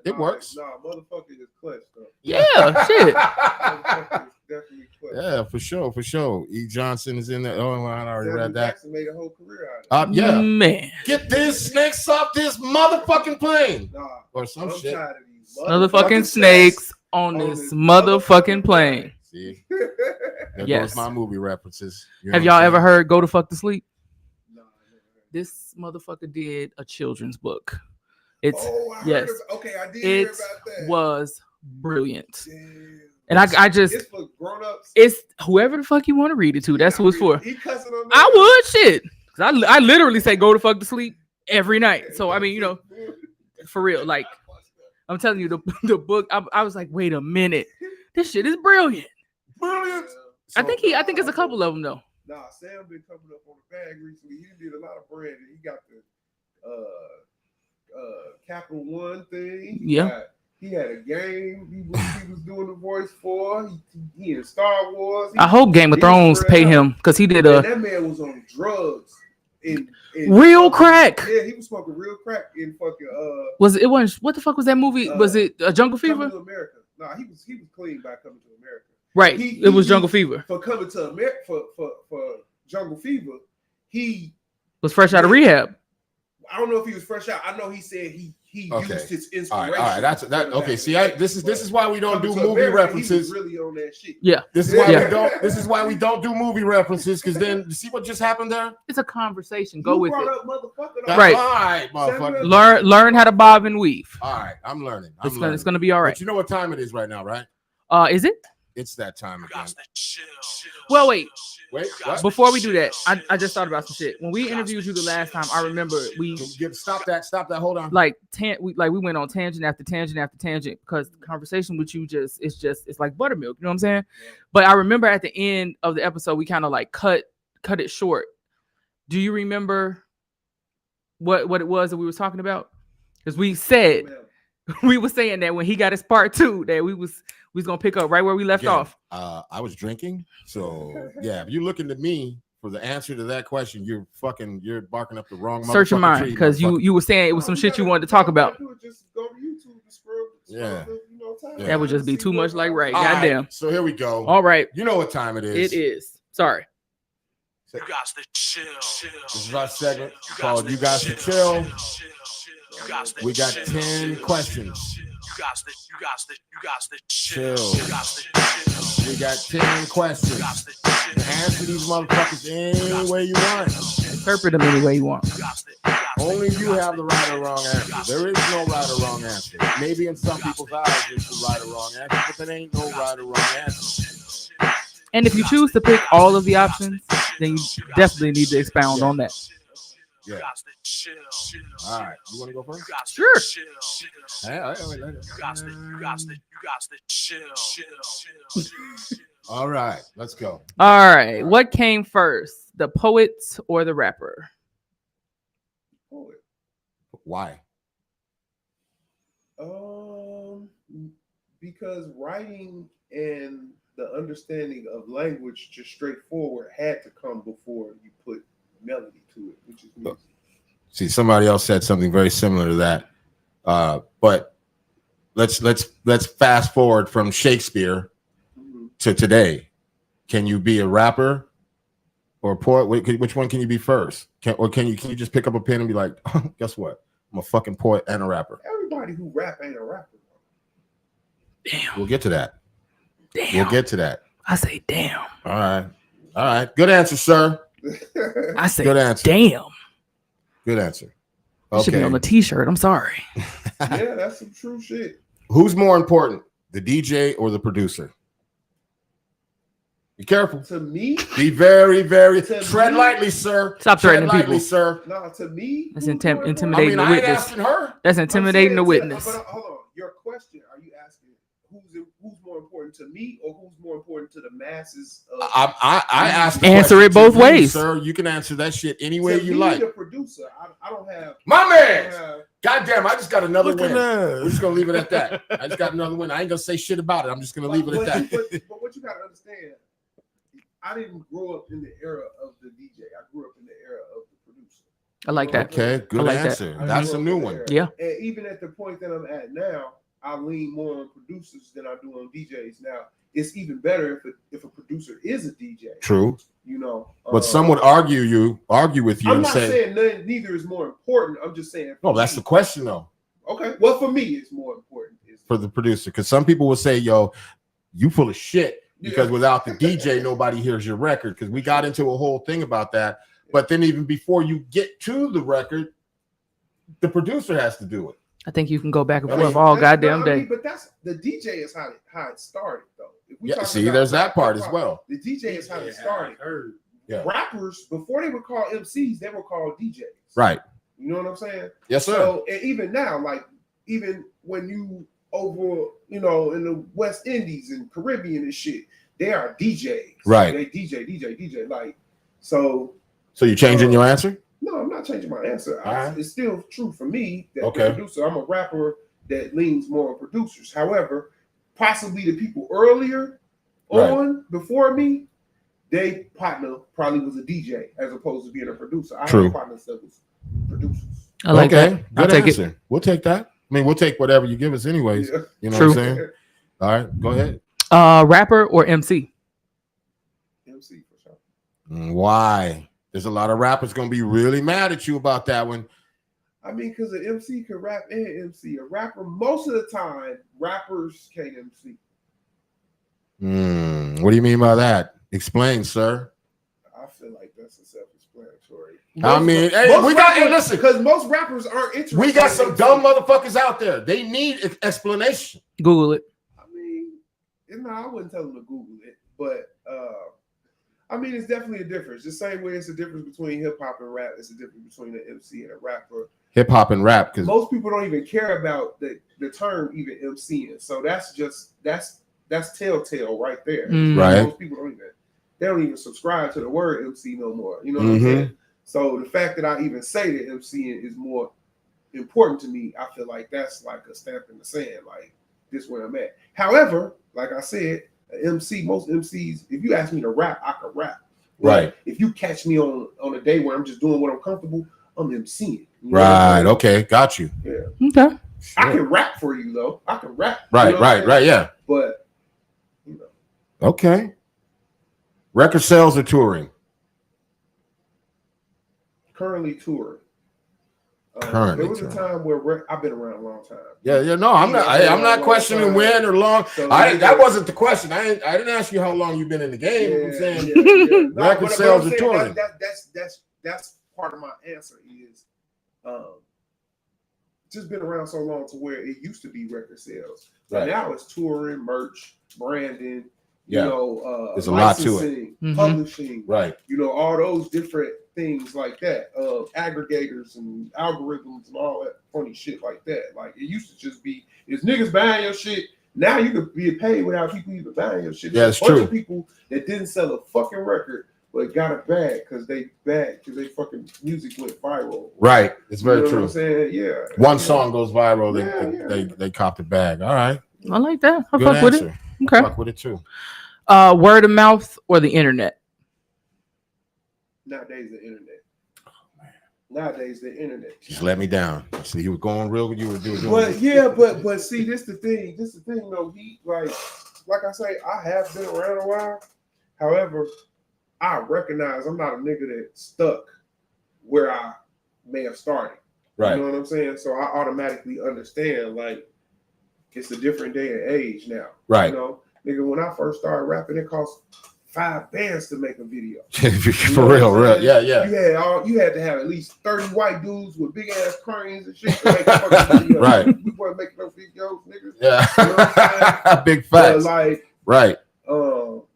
It works. Nah, motherfucker is clutch though. Yeah, shit. Motherfucker is definitely clutch. Yeah, for sure. E. Johnson is in there. Oh, I already Samuel read that. Jackson made a whole career out of it. Yeah. Man. Get these snakes off this motherfucking plane. Nah, Or some I'm shit. tired of these Motherfucking snakes on this motherfucking plane. See, there Yes. goes my movie references. You know Have what y'all I'm ever saying? heard Go to Fuck to Sleep? Nah, I never heard. This motherfucker did a children's book. It's Oh, I heard yes. okay, I did hear It about that. was brilliant. Damn. And I just It's for grown-ups. it's whoever the fuck you want to read it to. That's who it's for. He cussing on I would shit. 'Cause I literally say go to fuck to sleep every night. So I mean, you know, for real, like I'm telling you, the book. I was like, wait a minute, this shit is brilliant. Brilliant. I think it's a couple of them though. Nah, Sam been coming up on the bag recently. He did a lot of branding. He got the Capital One thing. He had a game he was doing the voice for. He in Star Wars. I hope Game of Thrones pay him because he did that man was on drugs. In real crack. Yeah, he was smoking real crack in fucking It wasn't what the fuck was that movie? Was it Jungle Fever? Coming to America. Nah, he was clean by Coming to America. Right. It was Jungle Fever. For Coming to America for Jungle Fever, he was fresh out of rehab. I don't know if he was fresh out. I know he said he used his inspiration. All right. That's that. Okay. See, this is why we don't do movie America, references. He was really on that shit. Yeah. This is why we don't do movie references because then you see what just happened there. It's a conversation. Go with it. Motherfucker. Right. All right, motherfucker. Learn how to bob and weave. All right, I'm learning. It's gonna be all right. But you know what time it is right now, right? Is it? It's that time again. Well, wait. What? Before we do that, I just thought about some shit. When we interviewed you the last time, I remember we Stop that. Hold on. We went on tangent after tangent after tangent because the conversation with you it's like buttermilk. You know what I'm saying? But I remember at the end of the episode, we kind of like cut it short. Do you remember what it was that we were talking about? Because we said we were saying that when he got his part 2, that we was gonna pick up right where we left off. I was drinking, so yeah. If you're looking to me for the answer to that question, you're barking up the wrong. Search your mind because you were saying it was some shit you wanted to talk about. Just go to YouTube to scroll. Yeah. That would just be too much like right. All Goddamn. Right, so here we go. All right. You know what time it is. It is. Sorry. You got to chill. This is our segment called "You Got to Chill." We got 10 questions. You got to chill. We got 10 questions. Answer these motherfuckers any way you want. Interpret them any way you want. Only you have the right or wrong answer. There is no right or wrong answer. Maybe in some people's eyes there's the right or wrong answer, but there ain't no right or wrong answer. And if you choose to pick all of the options, then you definitely need to expound on that. Yeah. All right. You want to go first? Sure. All right. Let's go. All right. What came first, the poet or the rapper? Poet. Why? Because writing and the understanding of language just straightforward had to come before you put melody to it, which is music. See, somebody else said something very similar to that. But let's fast forward from Shakespeare to today. Can you be a rapper or a poet? Which one can you be first? Can you just pick up a pen and be like, guess what? I'm a fucking poet and a rapper. Everybody who rap ain't a rapper. Damn. We'll get to that. Damn. We'll get to that. I say damn. All right. Good answer, sir. I say good answer. Damn. Good answer. Okay. Should be on the t-shirt. I'm sorry. Yeah, that's some true shit. Who's more important, the DJ or the producer? Be careful. To me, be very, very tread lightly, sir. Stop threatening lightly, people, sir. No, to me, that's intimidating the witness. I ain't asking her. That's intimidating the witness. But hold on, your question: are you asking who's more important to me or who's more important to the masses? I asked. Answer it both ways, sir. You can answer that shit any way you like. The producer, I don't have my man. Goddamn, I just got another win. We're just gonna leave it at that. I just got another win. I ain't gonna say shit about it. I'm just gonna leave it at that. But what you gotta understand, I didn't grow up in the era of the DJ. I grew up in the era of the producer. I like that. Okay, good like answer. That's a new one. Yeah. And even at the point that I'm at now, I lean more on producers than I do on DJs. Now, it's even better if a producer is a DJ. True. You know, But some would argue with you I'm and not say, saying neither is more important. I'm just saying. no, that's the question though. Okay. Well, for me, it's more important. For the producer, because some people will say, yo, you full of shit because without the DJ, nobody hears your record. Because we got into a whole thing about that. But then even before you get to the record, the producer has to do it. I think you can go back and I forth mean, all goddamn day. But that's the DJ is how it started though. If we Yeah, talk see, about there's that part hip-hop, as well. The DJ is how it started. Yeah. Rappers, before they were called MCs, they were called DJs. Right. You know what I'm saying? Yes, sir. So, and even now, like, even when you over, you know, in the West Indies and Caribbean and shit, they are DJs. Right. They DJ. Like, so. So you changing your answer? No, I'm not changing my answer. Right. It's still true for me that Okay. the producer, I'm a rapper that leans more on producers. However, possibly the people earlier on before me, they partner probably was a DJ as opposed to being a producer. I True. have partners that was producers. I like that. I'll Good take answer. it. We'll take that. I mean, we'll take whatever you give us anyways. Yeah. You know True. what I'm saying? All right, go ahead. Rapper or MC? MC for sure. Why? There's a lot of rappers going to be really mad at you about that one. I mean, because an MC can rap and MC. A rapper, most of the time, rappers can't MC. What do you mean by that? Explain, sir. I feel like that's a self-explanatory. I mean, hey, we got, hey, listen, because most rappers aren't interested. we got some in dumb MC. motherfuckers out there. They need explanation. Google it. I mean, no, I wouldn't tell them to Google it, but I mean, it's definitely a difference. The same way it's a difference between hip hop and rap, it's a difference between an MC and a rapper. Hip hop and rap, because Most people don't even care about the term even MCing. So that's telltale right there. Right. Most people don't even subscribe to the word MC no more. You know what I'm saying? So the fact that I even say that MCing is more important to me, I feel like that's like a stamp in the sand. Like, this is where I'm at. However, like I said, MC, most MCs, if you ask me to rap, I can rap. Right. If you catch me on a day where I'm just doing what I'm comfortable, I'm MCing. You know right. Okay. Got you. Yeah. Okay. I can rap for you though. I can rap. Right. You know what I'm Right. saying? Yeah. But you know, Okay. Record sales or touring? currently touring. Currently there was a time where I've been around a long time. Yeah. No, I'm not. I'm not questioning when or long. So That wasn't the question. I didn't ask you how long you've been in the game. I'm saying record but sales I'm or saying touring. That's part of my answer is just been around so long to where it used to be record sales. But now it's touring, merch, branding, you know, there's a lot to it. licensing, publishing, Right. you know, all those different things like that, aggregators and algorithms and all that funny shit like that. Like, it used to just be, is niggas buying your shit? Now you could be paid without people even buying your shit. Yeah, it's There's a bunch true. of people that didn't sell a fucking record but got a bag because they fucking music went viral. Right. It's very You know true. what I'm saying? Yeah. One song goes viral, they cop the bag. All right. I like that. I Good fuck with it. answer. Okay. Fuck with it too. Word of mouth or the internet? Nowadays the internet. Nowadays the internet. Just let me down. See, you were going real. You were doing. But see, this the thing though. Like I say, I have been around a while. However, I recognize I'm not a nigga that stuck where I may have started. Right. You know what I'm saying? So I automatically understand, like, it's a different day and age now. Right. You know, nigga, when I first started rapping, it cost 5 bands to make a video. For real. Yeah. You had to have at least 30 white dudes with big ass cranes and shit to make a fucking video. Right. We weren't making no videos, niggas. Yeah. You know what I'm saying? Big But facts. like, Right.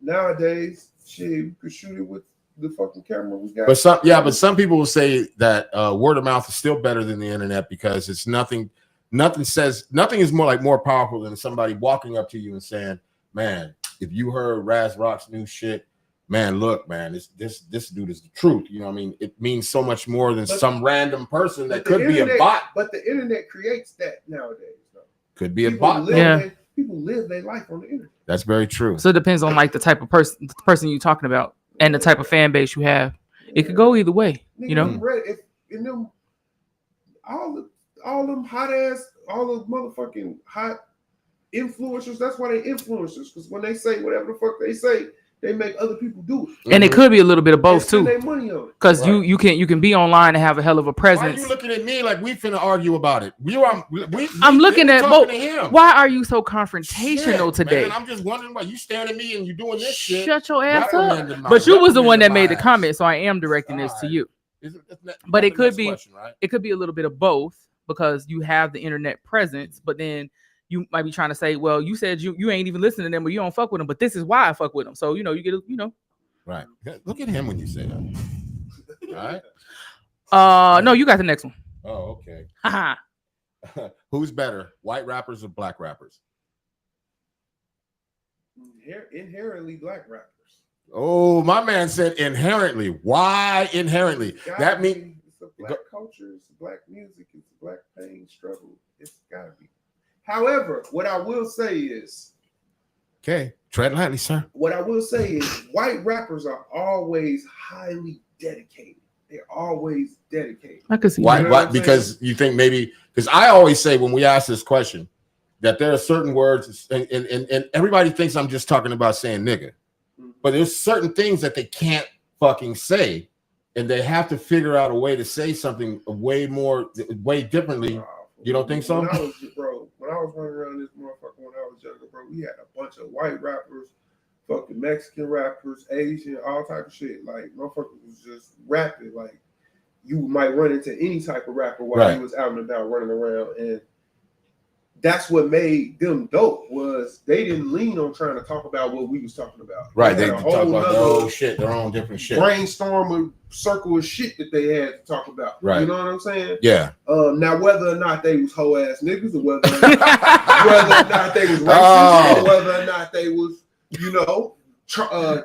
nowadays, shit, you could shoot it with the fucking camera we got. But some people will say that word of mouth is still better than the internet because it's nothing is more powerful than somebody walking up to you and saying, man, if you heard RasRok's new shit, man, look, man, this dude is the truth. You know what I mean? It means so much more than some random person that could be a bot. But the internet creates that nowadays, though. Could be a bot. People live their life on the internet. That's very true. So it depends on like the type of person you're talking about and the type of fan base you have. It could go either way, you know. All them hot ass, all the motherfucking hot influencers. That's why they influencers, because when they say whatever the fuck they say, they make other people do it. And it could be a little bit of both Spend too, their money on it. because Right. you can be online and have a hell of a Why are presence. you looking at me like we finna argue about it? I'm looking at both. both. Why are you so confrontational today? Man, I'm just wondering why you staring at me and you doing this shit. Shut your ass Reprimand up. my- But you was the one that made the reprimand my comment, so I am directing this to Alright. you. That's But it the could next be- question, right? It could be a little bit of both, because you have the internet presence, but then you might be trying to say, well, you said you ain't even listening to them or you don't fuck with them, but this is why I fuck with them. So you get Right. Look at him when you say that. All right. no, you got the next one. Oh, okay. Haha. Who's better, white rappers or black rappers? Inherently black rappers. Oh, my man said inherently. Why inherently? That means it's a black culture, it's black music, it's black pain, struggle. It's gotta be. However, what I will say is, okay. Tread lightly, sir. what I will say is, white rappers are always highly dedicated. They're always dedicated. I could see Why? that. know Why? what I'm Because you think maybe? Because I always say when we ask this question that there are certain words, and everybody thinks I'm just talking about saying nigga, but there's certain things that they can't fucking say, and they have to figure out a way to say something way differently. You don't think so? When I was running around this motherfucker when I was younger, bro, we had a bunch of white rappers, fucking Mexican rappers, Asian, all type of shit. Like, motherfuckers was just rapping. Like, you might run into any type of rapper while he was out and about running around, and that's what made them dope. Was they didn't lean on trying to talk about what we was talking about. Right, they had a talk whole about their nother own shit, their own different shit. brainstorm of circle of shit that they had to talk about. Right. You know what I'm saying? Yeah. Now, whether or not they was hoe ass niggas, or whether or not they was racist, or whether or not they was,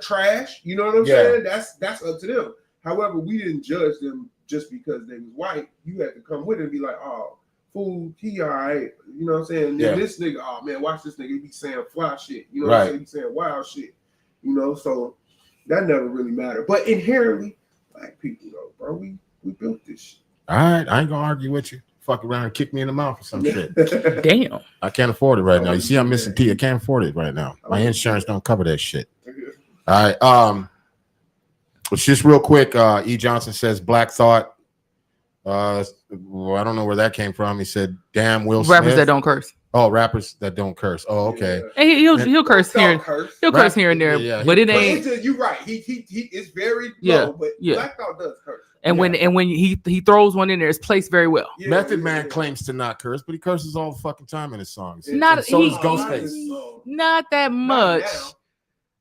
trash. You know what I'm saying? That's up to them. However, we didn't judge them just because they was white. You had to come with it and be like, oh, fool, he all right. You know what I'm saying? Then this nigga, oh man, watch this nigga. He be saying fly shit. You know what I'm saying? He be saying wild shit. So that never really mattered. But inherently, black people though, bro, we built this shit. All right, I ain't gonna argue with you. Fuck around and kick me in the mouth or some shit. Damn. I can't afford it right now. You see, I'm missing T. I can't afford it right now. My insurance don't cover that shit. All right. It's just real quick. E. Johnson says Black Thought. Well, I don't know where that came from. He said, "Damn, Will Smith." Rappers that don't curse. Oh, rappers that don't curse. Oh, okay. And he'll curse here. He'll curse here and there, Yeah, but it But ain't. you're right. He is very Yeah, low, but yeah. Black Thought does curse. And when he throws one in there, it's placed very well. Yeah, Method Man claims to not curse, but he curses all the fucking time in his songs. Not- And so he- does Ghostface. Not that much. Not now.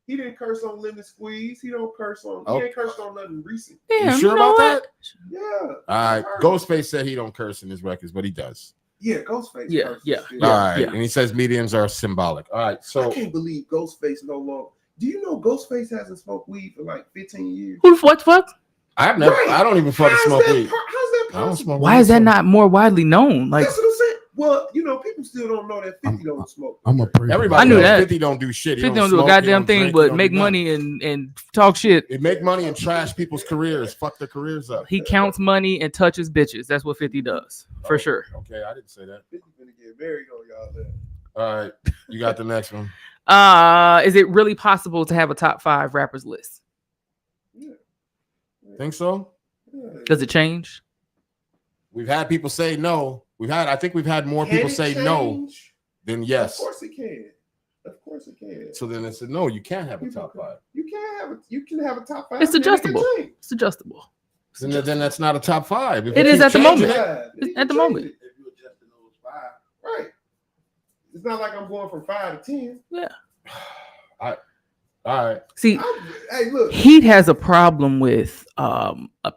He didn't curse on Lemon Squeeze. He don't curse on. Oh. He ain't cursed on nothing recent. Damn, You sure know about what? that? Yeah. All right. Ghostface said he don't curse in his records, but he does. Yeah, Ghostface. Yeah, curses yeah, still. All right. yeah. And he says mediums are symbolic. All right. I So can't believe Ghostface no longer. Do you know Ghostface hasn't smoked weed for like 15 years? Who the fuck? I've never. Right. I don't even fucking How's smoke that weed. how's that I don't possible? smoke Why weed, is that so- not more widely known? Like, That's what I'm saying. Well, people still don't know that 50 don't smoke. I'm a pre. Everybody I knew knows that. 50 don't do shit. He 50 don't do a smoke, he goddamn don't thing drink, he but don't make do nothing. money and talk shit. It make money and trash people's careers. Fuck their careers up. He counts money and touches bitches. That's what 50 does, for sure. Okay, I didn't say that. 50 gonna get married on y'all there. All right, you got the next one. Is it really possible to have a top 5 rappers list? Yeah. Think so? Yeah. Does it change? We've had people say no. I think we've had more Can people it say no change? than Of yes. course it can. Of course it can. So then they said no. You can't have a top 5. You can have a top 5. It's and it can adjustable. change. It's adjustable. Then that's not a top 5. If It you is keep at the changing moment. it- It At the can moment. change it. If you adjust those 5. Right. It's not like I'm going from 5 to 10. all right. See, Hey, look. Heat has a problem with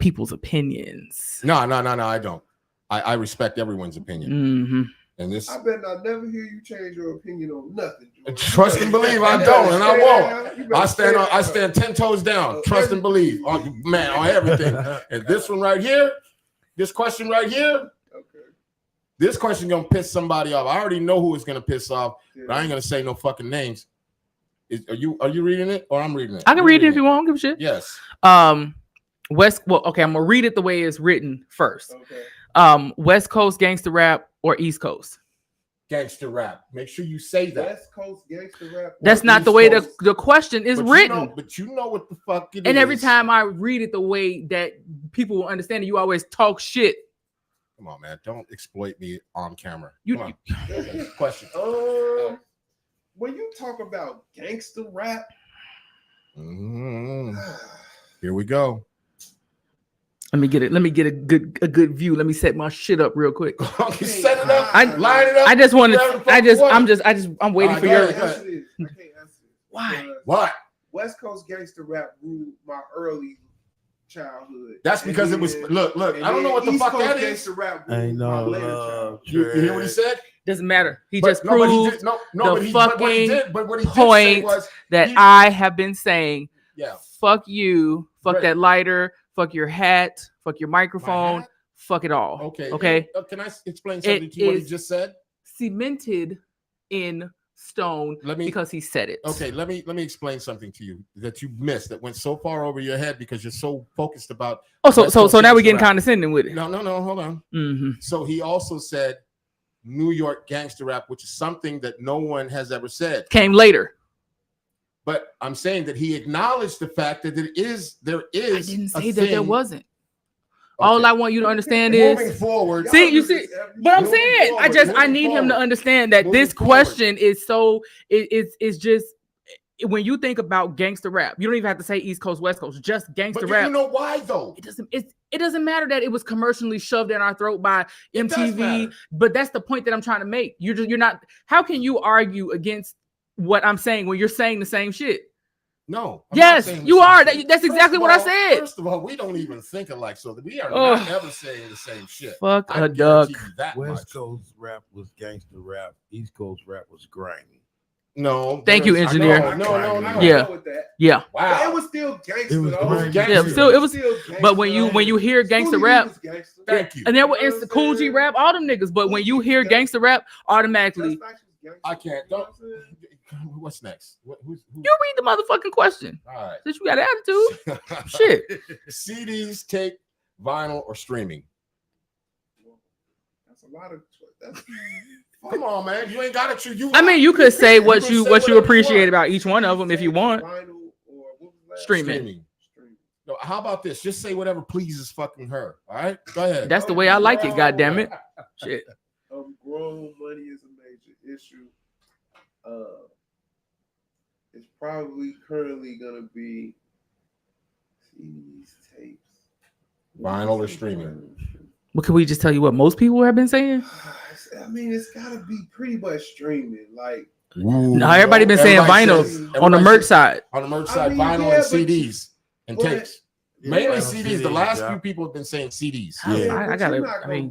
people's opinions. No, I don't. I respect everyone's opinion. Hmm. And this, I bet I'll never hear you change your opinion on nothing. Jordan. trust and believe, I don't, and I won't. I stand 10 toes down. Trust and believe, on everything. And this one right here, this question right here, Okay. this question gonna piss somebody off. I already know who it's gonna piss off, Yeah. but I ain't gonna say no fucking names. Are you reading it or I'm reading it? I can read it if you want. I don't give a shit. Yes. Okay, I'm gonna read it the way it's written first. Okay. West Coast gangster rap or East Coast? gangster rap. Make sure you say that. West Coast gangster rap. That's Or not the East way Coast. the question is But written. you know what the fuck it is. And every time I read it the way that people will understand it, you always talk shit. Come on, man. Don't exploit me on camera. You- Come on. Question. When you talk about gangster rap, Here we go. Let me get it. Let me get a good view. Let me set my shit up real quick. You set it up. I- line it up. I just want whatever the to. fuck I'm waiting All for right, your. go ahead. answer this. I can't answer this. Why? Because What? West Coast gangster rap ruled my early childhood. That's because And it was. then- Look. and I don't know then what the East fuck Coast that is. gangster rap ruled Ain't my no later love. childhood. You hear what he said? Doesn't matter. He But- just no, but he proved did- no, the but he, but what he fucking did, but what he did point say was, that he- I have been saying. yeah, Fuck you. Fuck Right. that lighter. Fuck your hat. Fuck your microphone. hat? Fuck it all. okay, Okay. Can I explain something It to you? What he is- just said? Cemented in stone Let me. because he said it. Okay, let me explain something to you that you missed that went so far over your head because you're so focused about. Oh, so West so Coast so now we're gangster getting rap. condescending with it. No, hold on. Mm-hmm. So he also said New York gangster rap, which is something that no one has ever said. Came later. But I'm saying that he acknowledged the fact that there is. I didn't a say that there thing- wasn't. All Okay. I want you to understand Moving is. forward. See, you do see, this every But I'm Moving saying, forward, I moving need him to forward. understand that Moving this forward. question is so. It's just when you think about gangster rap, you don't even have to say East Coast, West Coast, just gangster But do rap. you know why though? It doesn't matter that it was commercially shoved in our throat by It does MTV, matter. but that's the point that I'm trying to make. You're not. How can you argue against what I'm saying when you're saying the same shit? No. I'm not Yes, saying the you same are. shit. That's exactly what I said. First of all, we don't even think alike, so we are Oh. not ever saying the same shit. Fuck I a guarantee duck. you that West much. Coast rap was gangster rap. East Coast rap was grimy. No. Thank you, there is- engineer. No. Yeah. With that. Yeah, But Wow. it was still gangster. It was though. grimy. gangster. yeah. Still, it was. Still But when you hear gangster Scooby-Doo rap, was gangster. Thank you. and there were You know what I'm Cool G saying? rap, all them niggas. But when you hear gangster rap, automatically Just Facts was gangster. I can't. You know Don't. what I'm saying? What's next? Who? you read the motherfucking question. All right. Since you got attitude, shit. CDs, tape, vinyl, or streaming? That's a lot of. That's, Come on, man. You ain't got to choose. I mean, you could say what can you say what you whatever appreciate want. about each one of them if you want. Vinyl or what was that? Streaming. Streaming. No, how about this? Just say whatever pleases fucking her. All right, go ahead. That's the way I like it. God damn it. Shit. Grown money is a major issue. It's probably currently gonna be CDs, tapes, Vinyl or streaming? Well, can we just tell you what most people have been saying? I mean, it's gotta be pretty much streaming. Like, No, everybody been saying vinyl says- on the everybody merch says- side. On the merch I side, mean, vinyl yeah, and but- CDs and but- tapes. Mainly vinyl CDs. The CDs, last yeah. few people have been saying CDs. Yeah. I but gotta- you're not I mean-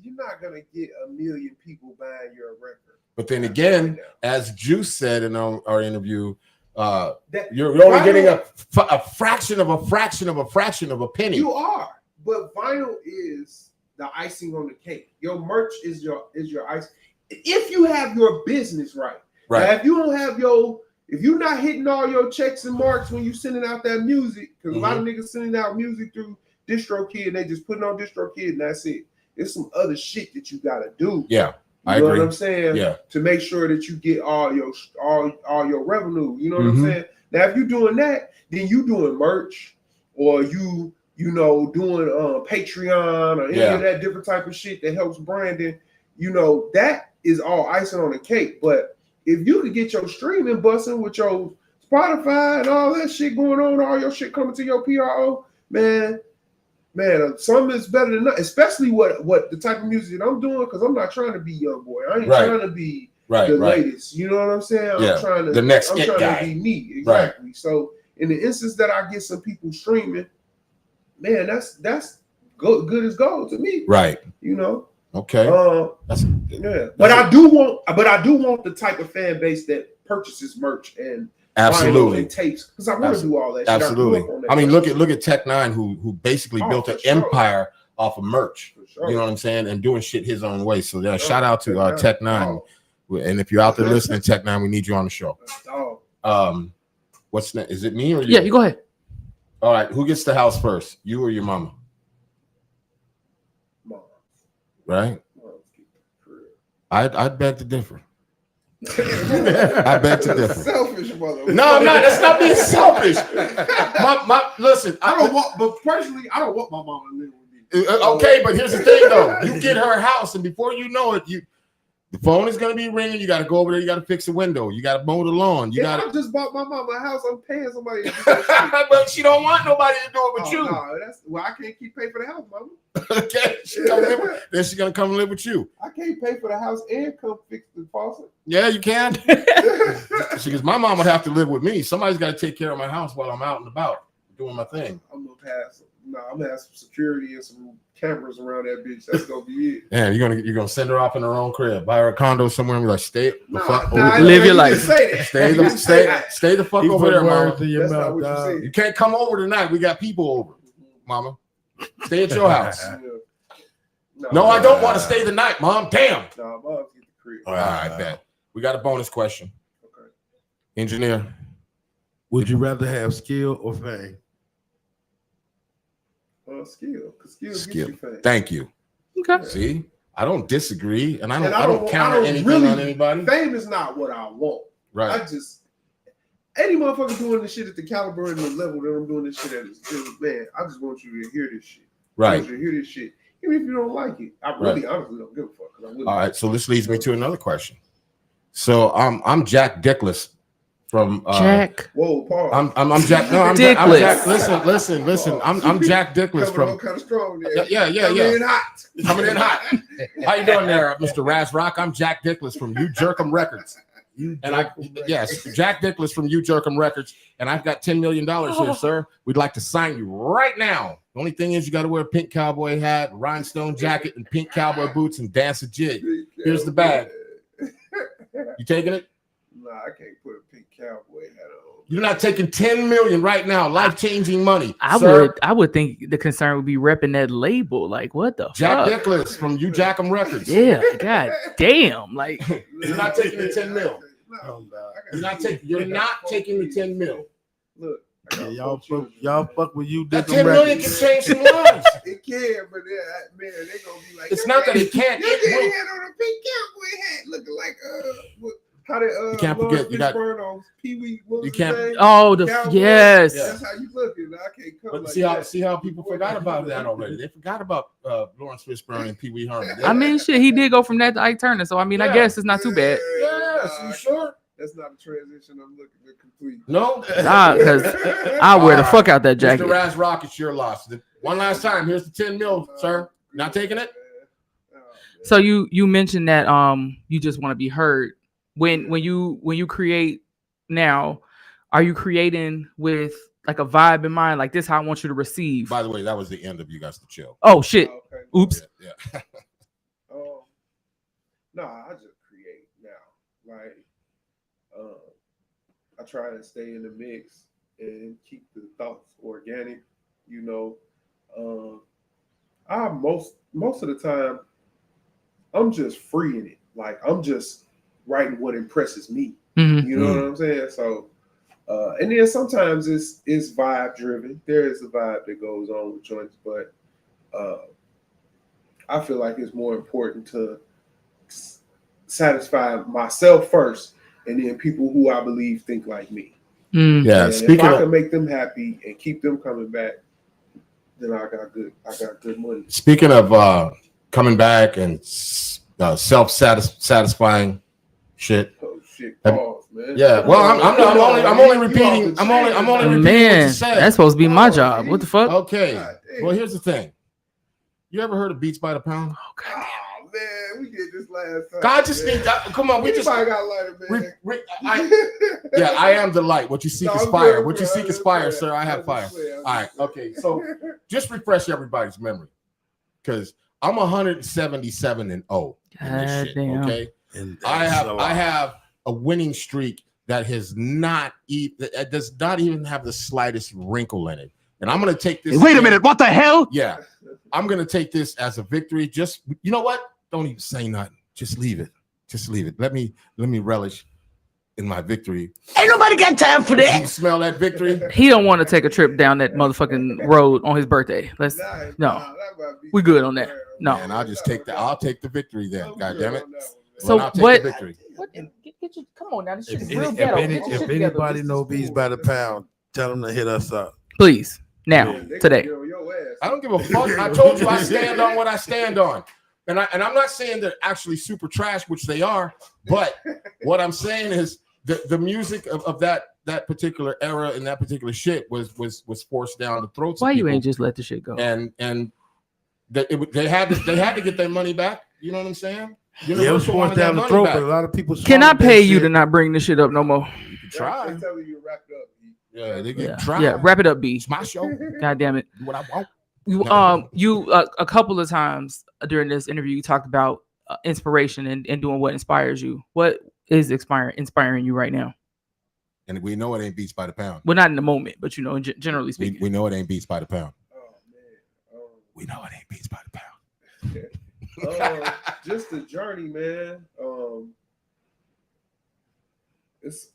you're not gonna get a million people buying your record. But then Right again, now. as Juice said in our interview, That- you're only Vinyl- getting a fraction of a penny. You are, but vinyl is the icing on the cake. Your merch is your ice. If you have your business right. Right. Now, if you're not hitting all your checks and marks when you sending out that music, because a lot of niggas sending out music through DistroKid, and they just putting on DistroKid and that's it. There's some other shit that you gotta do. Yeah, I You know agree. what I'm saying? Yeah. To make sure that you get all your revenue. You know what I'm saying? Now, if you're doing that, then you doing merch or you doing Patreon or any of that different type of shit that helps branding. You know, that is all icing on the cake. But if you could get your streaming busting with your Spotify and all that shit going on, all your shit coming to your PRO, man, something is better than nothing, especially what the type of music that I'm doing, because I'm not trying to be young boy. I ain't trying to be the latest. You know what I'm saying? Yeah. I'm trying to The next I'm it trying guy. to be me. Exactly. So in the instance that I get some people streaming, man, that's good as gold to me. Right. You know. Okay. But I do want the type of fan base that purchases merch and Absolutely. vinyl and tapes, because I want to do all that. Absolutely. Shit. I grew up on that I mean, shit. look at Tech Nine, who basically built for an sure. empire off of merch. For sure. You know what I'm saying? And doing shit his own way. So yeah, Sure. shout out to Tech Nine. And if you're out there listening, Tech Nine, we need you on the show. Dog. What's next? Is it me or you? Yeah, you go ahead. All right. Who gets the house first? You or your mama? Mom. Right? Mom's get the crib. I'd beg to differ. I beg to differ. Selfish mother. No, I'm not. That's not being selfish. Listen, I don't want, but personally, I don't want my mama to live with me. Okay, but here's the thing, though. You get her house, and before you know it, the phone is gonna be ringing. You got to go over there. You got to fix the window. You got to mow the lawn. You got I to. just bought my mama a house. I'm paying somebody. To do that shit. But she don't want nobody to do it but you. No, I can't keep paying for the house, mama. Okay, then she's gonna come live with you. I can't pay for the house and come fix the faucet. Yeah, you can. Because my mom would have to live with me. Somebody's got to take care of my house while I'm out and about doing my thing. I'm gonna have some security and some cameras around that bitch. That's gonna be it. Yeah, you're gonna send her off in her own crib, buy her a condo somewhere, and be like, stay the fuck over Live there. your life. Stay the fuck over there, mama. Your That's not mouth, what you dog. said. You can't come over tonight. We got people over, mama. Stay at your house. Yeah. No, I don't want to stay the night, mom. Damn. No, mom, get the crib. All right, I bet. We got a bonus question. Okay. Engineer. Would you rather have skill or fame? Skill. Because skill Skill. gets you fame. Thank you. Okay. See, I don't disagree, and I And don't counter anything really- on anybody. Fame is not what I want. Right. I just any motherfucker doing this shit at the caliber and the level that I'm doing this shit at is man, I just want you to hear this shit. I Right. want you to hear this shit. Even if you don't like it. I really honestly don't give a fuck. 'Cause I really All right. So this leads me to another question. So I'm Jack Dickless from Jack. Whoa, Paul. I'm Jack. No, I'm Jack. Dickless. Listen. I'm Jack Dickless coming on from. kind of strong there. Yeah. Coming in hot. Coming in hot. How you doing there, Mr. RasRok? I'm Jack Dickless from You Jerk'em Records. Jack Dickless from You Jerk'em Records, and I've got $10 million here, sir. We'd like to sign you right now. The only thing is you got to wear a pink cowboy hat, rhinestone jacket, and pink cowboy boots and dance a jig. Here's the bag. You taking it? Nah, I can't put a pink cowboy hat on. You're not taking $10 million right now, life-changing money. I would think the concern would be repping that label. Like, what the Jack fuck? Dickless from You Jack'em Records. Yeah, god damn. Like, You're not taking the 10 mil. No, You're not taking the 10 mil. Look, Yeah, y'all fuck with You That Dickum 10 million can Records. change some lives. it can, but man, they gonna be like, It's not that it can't. You It get will. hit on a pink cowboy hat, looking like how did You can't forget, you got- on Pee Wee. you can't- Cowboy. yes. Yeah. That's how you looking. I can't come. But like see how people forgot about that already. They forgot about Lawrence Fishburne and Pee Wee Herman. I mean, shit, he did go from that to Ike Turner, so I mean, I Yeah. guess it's not too bad. Yes, you sure? That's not a transition I'm looking to complete. No, Because I wear the fuck out that Mr. jacket. RasRok, it's your loss. One last time. Here's the 10 mil, sir. Not taking it. So you mentioned that you just want to be heard. When you create now, are you creating with like a vibe in mind? Like this, how I want you to receive. By the way, that was the end of You Guys to Chill. Oh shit! Okay. Oops. Yeah. No, I just create now. Like, I try to stay in the mix and keep the thoughts organic. You know, I most of the time I'm just free in it. Like I'm just writing what impresses me. Mhm. You know what I'm saying? So, and then sometimes it's vibe driven. There is a vibe that goes on with joints, but I feel like it's more important to satisfy myself first, and then people who I believe think like me. Mm. Yeah. And Speaking if I of can make them happy and keep them coming back, then I got good money. speaking of coming back and self-satisfying shit. Oh shit, Have- pause, man. Yeah. Well, I'm only repeating. I'm only repeating what Man, you said. that's supposed to be my job. What the fuck? Okay. God damn. Well, here's the thing. You ever heard of Beats by the Pound? Oh man, we did this last time. God, just man. need. Come on, we just. Anybody got a lighter, man. Yeah, I am the light. What you seek No, is I'm fire. good, What you bro. seek I'm is just fire, playing. sir. I have I'm fire. just playing. All right. Okay. So just refresh everybody's memory, because I'm 177 and 0 in this God shit. damn. Okay. And I that's a lot. have a winning streak that has not that does not even have the slightest wrinkle in it. And I'm gonna take this. Wait a minute, what the hell? Yeah, I'm gonna take this as a victory. Just, you know what? Don't even say nothing. Just leave it. Just leave it. Let me relish in my victory. Ain't nobody got time for You smell that victory? He don't want to take a trip down that motherfucking road on his birthday. Let's no. that might be We good on that. No. And I'll just take that. I'll take the victory then. God damn it. So I'll take what? the victory. Get you, come on now, this shit is If, real if, ghetto. any, Get your if shit together. anybody This is know beats cool. by the pound, tell them to hit us up. Please, now, Yeah. They today. gonna get on your ass. I don't give a fuck. I told you I stand on what I stand on. And I'm not saying they're actually super trash, which they are, but what I'm saying is the music of that particular era and that particular shit was forced down the throats Why of you people. ain't just let the shit go? And they had to get their money back. You know what I'm saying? Yeah, it was Universal forced wanted that down the money throat, back. but a lot of people Can I swallowed that pay you shit. to not bring this shit up no more? You can try. They're telling you to wrap it up. Yeah, they can Yeah, try. yeah. Wrap it up, B. It's my show. God damn it. Do what I want. You a couple of times during this interview, you talked about inspiration and doing what inspires you. What is inspiring you right now? And we know it ain't beats by the pound. Well, not in the moment, but you know, generally speaking. We know it ain't beats by the pound. Oh man. We know it ain't beats by the pound. Just the journey, man.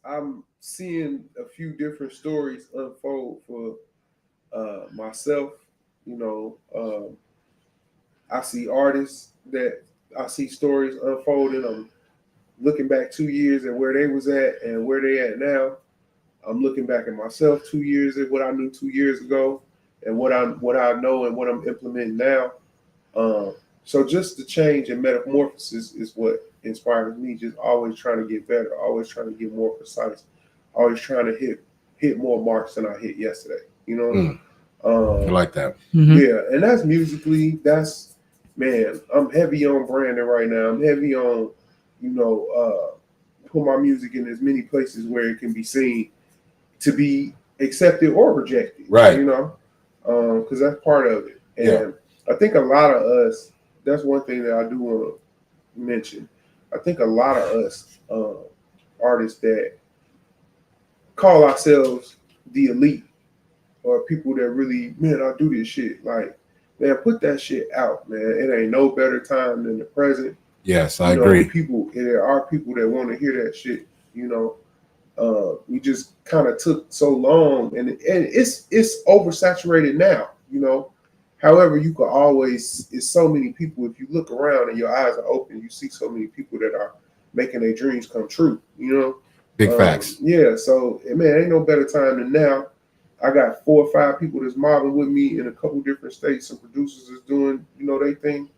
I'm seeing a few different stories unfold for myself. You know, I see artists that I see stories unfolding. I'm looking back 2 years at where they was at and where they at now. I'm looking back at myself 2 years at what I knew 2 years ago and what I know and what I'm implementing now. So just the change and metamorphosis is what inspires me. Just always trying to get better, always trying to get more precise, always trying to hit more marks than I hit yesterday. You know, I like that. Mhm. Yeah, and that's musically. That's man. I'm heavy on branding right now. I'm heavy on, put my music in as many places where it can be seen to be accepted or rejected. Right. You know, because that's part of it. And Yeah. I think a lot of us. That's one thing that I do want to mention. I think a lot of us artists that call ourselves the elite or people that really, man, I do this shit. Like, man, put that shit out, man. It ain't no better time than the present. Yes, I agree. There are people that want to hear that shit. You know, we just kind of took so long, and it's oversaturated now. You know. However, you could always, it's so many people, if you look around and your eyes are open, you see so many people that are making their dreams come true, you know? Big facts. Yeah, so, man, ain't no better time than now. I got 4 or 5 people that's mobbing with me in a couple different states. Some producers is doing, they thing.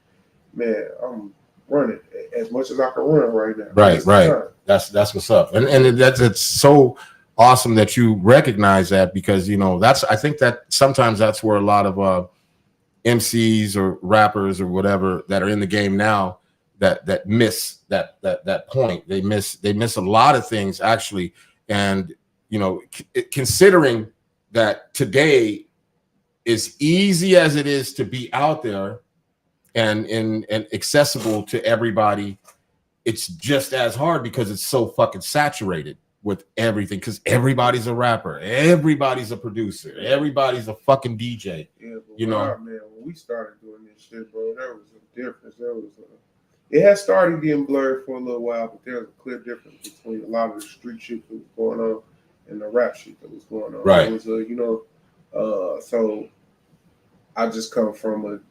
Man, I'm running as much as I can run right now. Right. That's what's up. And it's so awesome that you recognize that because, I think that sometimes that's where a lot of MCs or rappers or whatever that are in the game now that miss that point. They miss a lot of things actually. And considering that today, as easy as it is to be out there and accessible to everybody, it's just as hard because it's so fucking saturated with everything, because everybody's a rapper, everybody's a producer, everybody's a fucking DJ. Yeah, man, when we started doing this shit, bro, there was a difference. It had started getting blurred for a little while, but there was a clear difference between a lot of the street shit that was going on and the rap shit that was going on. Right. It was so I just come from an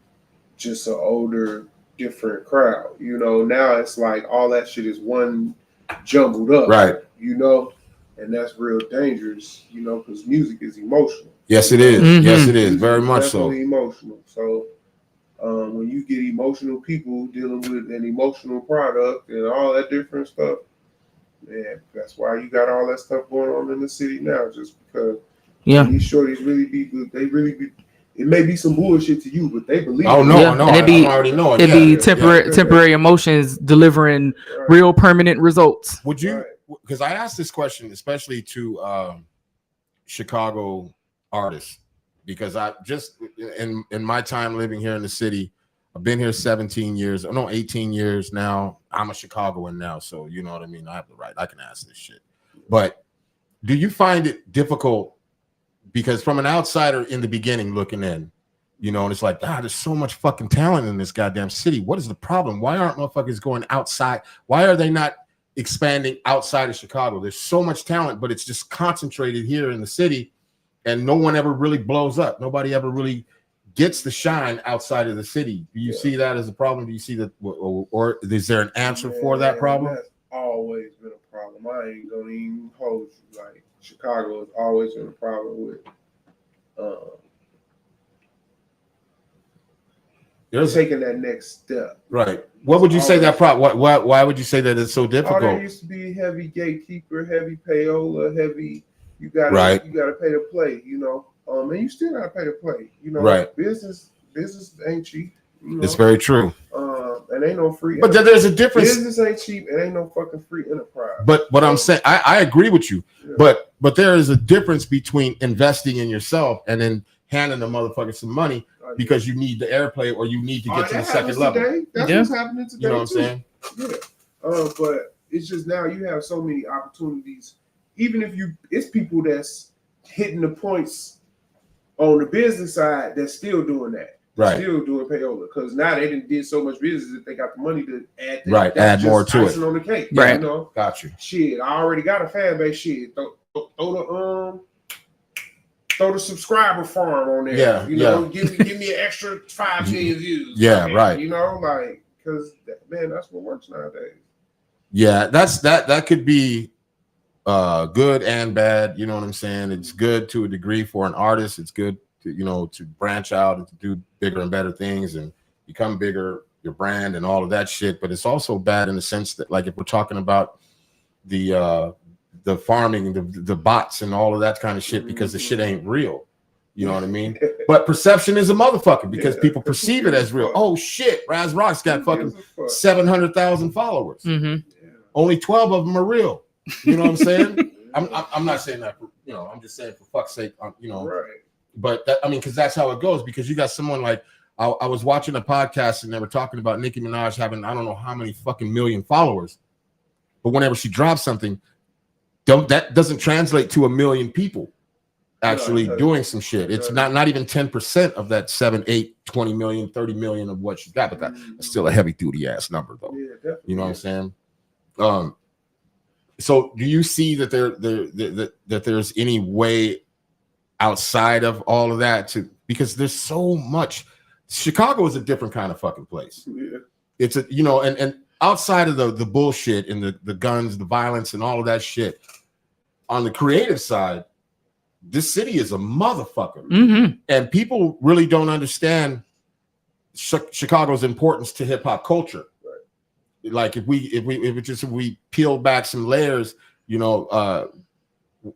older, different crowd. Now it's like all that shit is one jumbled up. Right. And that's real dangerous, because music is emotional. Yes, it is. Mm-hmm. Yes, it is. Music Very is much so. definitely emotional. So when you get emotional people dealing with an emotional product and all that different stuff, man, that's why you got all that stuff going on in the city now. Just because these shorties really be good. They really be. It may be some bullshit to you, but they believe. Oh no, Yeah. no, And I'm already knowing. It'd be temporary emotions delivering real permanent results. Would you? Because I asked this question especially to Chicago artists, because I just in my time living here in the city, I've been here 18 years now. I'm a Chicagoan now, so you know what I mean. I have the right. I can ask this shit. But do you find it difficult? Because from an outsider in the beginning looking in, and it's like, there's so much fucking talent in this goddamn city. What is the problem? Why aren't motherfuckers going outside? Why are they not expanding outside of Chicago? There's so much talent, but it's just concentrated here in the city, and no one ever really blows up. Nobody ever really gets the shine outside of the city. Do you see that as a problem? Do you see that, or is there an answer for that problem? That's always been a problem. I ain't gonna even hold you. Like Chicago has always been a problem with taking that next step. Right. What would you say that problem? Why would you say that it's so difficult? There used to be heavy gatekeeper, heavy payola, heavy. You gotta pay to play. You know, and you still gotta pay to play. You know, right? Business ain't cheap. You know? It's very true. And ain't no free. But there's a difference. Business ain't cheap. It ain't no fucking free enterprise. But what I'm saying, I agree with you. Yeah. But there is a difference between investing in yourself and then handing the motherfucker some money because you need the airplay or you need to get to the second level. That's what's happening today. You know what I'm saying? Yeah. But it's just now you have so many opportunities. Even if it's people that's hitting the points on the business side that's still doing that. Right. Still doing payola because now they did so much business that they got the money to add. Add more to it. On the cake. Right. You know? Got you. Shit, I already got a fan base. Shit, throw the subscriber farm on there. Yeah. You know, give me an extra 5 million views. Yeah. Right. You know, like because man, that's what works nowadays. Yeah, that could be good and bad. You know what I'm saying? It's good to a degree for an artist. It's good to branch out and to do bigger and better things and become bigger, your brand and all of that shit. But it's also bad in the sense that, like, if we're talking about the farming, the bots and all of that kind of shit, because the shit ain't real. You know what I mean? But perception is a motherfucker because people perceive it as real. Oh shit, RasRok's got fucking 700,000 followers. Mm-hmm. Only 12 of them are real. You know what I'm saying? I'm not saying that for, I'm just saying for fuck's sake, Right. But because that's how it goes. Because you got someone like I was watching a podcast and they were talking about Nicki Minaj having I don't know how many fucking million followers, but whenever she drops something, that doesn't translate to 1 million people actually doing some shit. It's not even 10% of that 7, 8, 20 million, 30 million of what she got. But that's still a heavy duty ass number though. Yeah, definitely. You know what I'm saying? So do you see that that there's any way outside of all of that because there's so much. Chicago is a different kind of fucking place. Yeah. It's and outside of the bullshit and the guns, the violence and all of that shit, on the creative side, this city is a motherfucker. Mm-hmm. And people really don't understand Chicago's importance to hip hop culture. Right. Like if we peel back some layers, an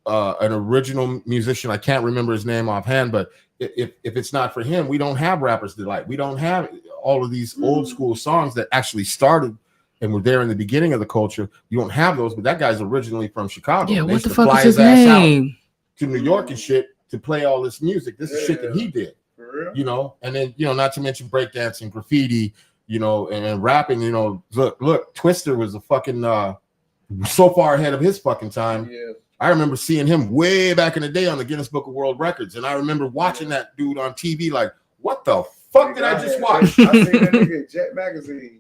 original musician, I can't remember his name offhand, but if it's not for him, we don't have Rappers Delight. We don't have all of these old school songs that actually started and were there in the beginning of the culture. You don't have those, but that guy's originally from Chicago. Yeah, what the fuck is his name? To New York and shit to play all this music. This is shit that he did. For real? And then not to mention breakdancing, graffiti, and rapping. Look, Twister was a fucking so far ahead of his fucking time. Yeah. I remember seeing him way back in the day on the Guinness Book of World Records, and I remember watching that dude on TV. Like, what the fuck did I just watch? I seen that nigga in Jet Magazine.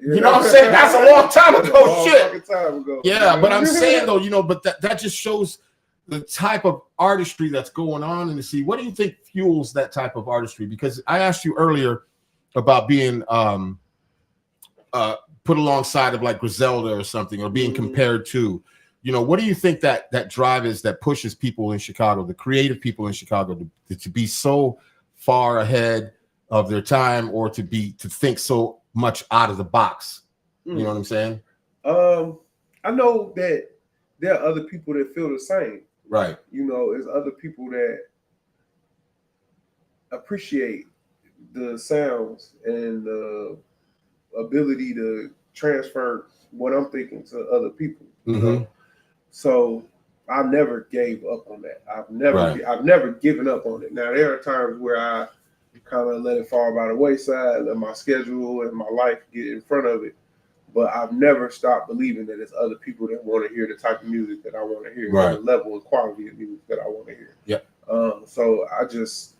You know what I'm saying? That's a long time ago. Shit. Time ago. Yeah, but I'm saying though, but that just shows the type of artistry that's going on in the city. What do you think fuels that type of artistry? Because I asked you earlier about being put alongside of like Griselda or something, or being compared to. What do you think that drive is that pushes people in Chicago, the creative people in Chicago, to be so far ahead of their time, or to think so much out of the box? You know what I'm saying? I know that there are other people that feel the same. Right. There's other people that appreciate the sounds and the ability to transfer what I'm thinking to other people. Mm-hmm. So I never gave up on that. I've never given up on it. Now there are times where I kind of let it fall by the wayside, let my schedule and my life get in front of it. But I've never stopped believing that there's other people that want to hear the type of music that I want to hear, right. The level and quality of music that I want to hear. Yeah. So I just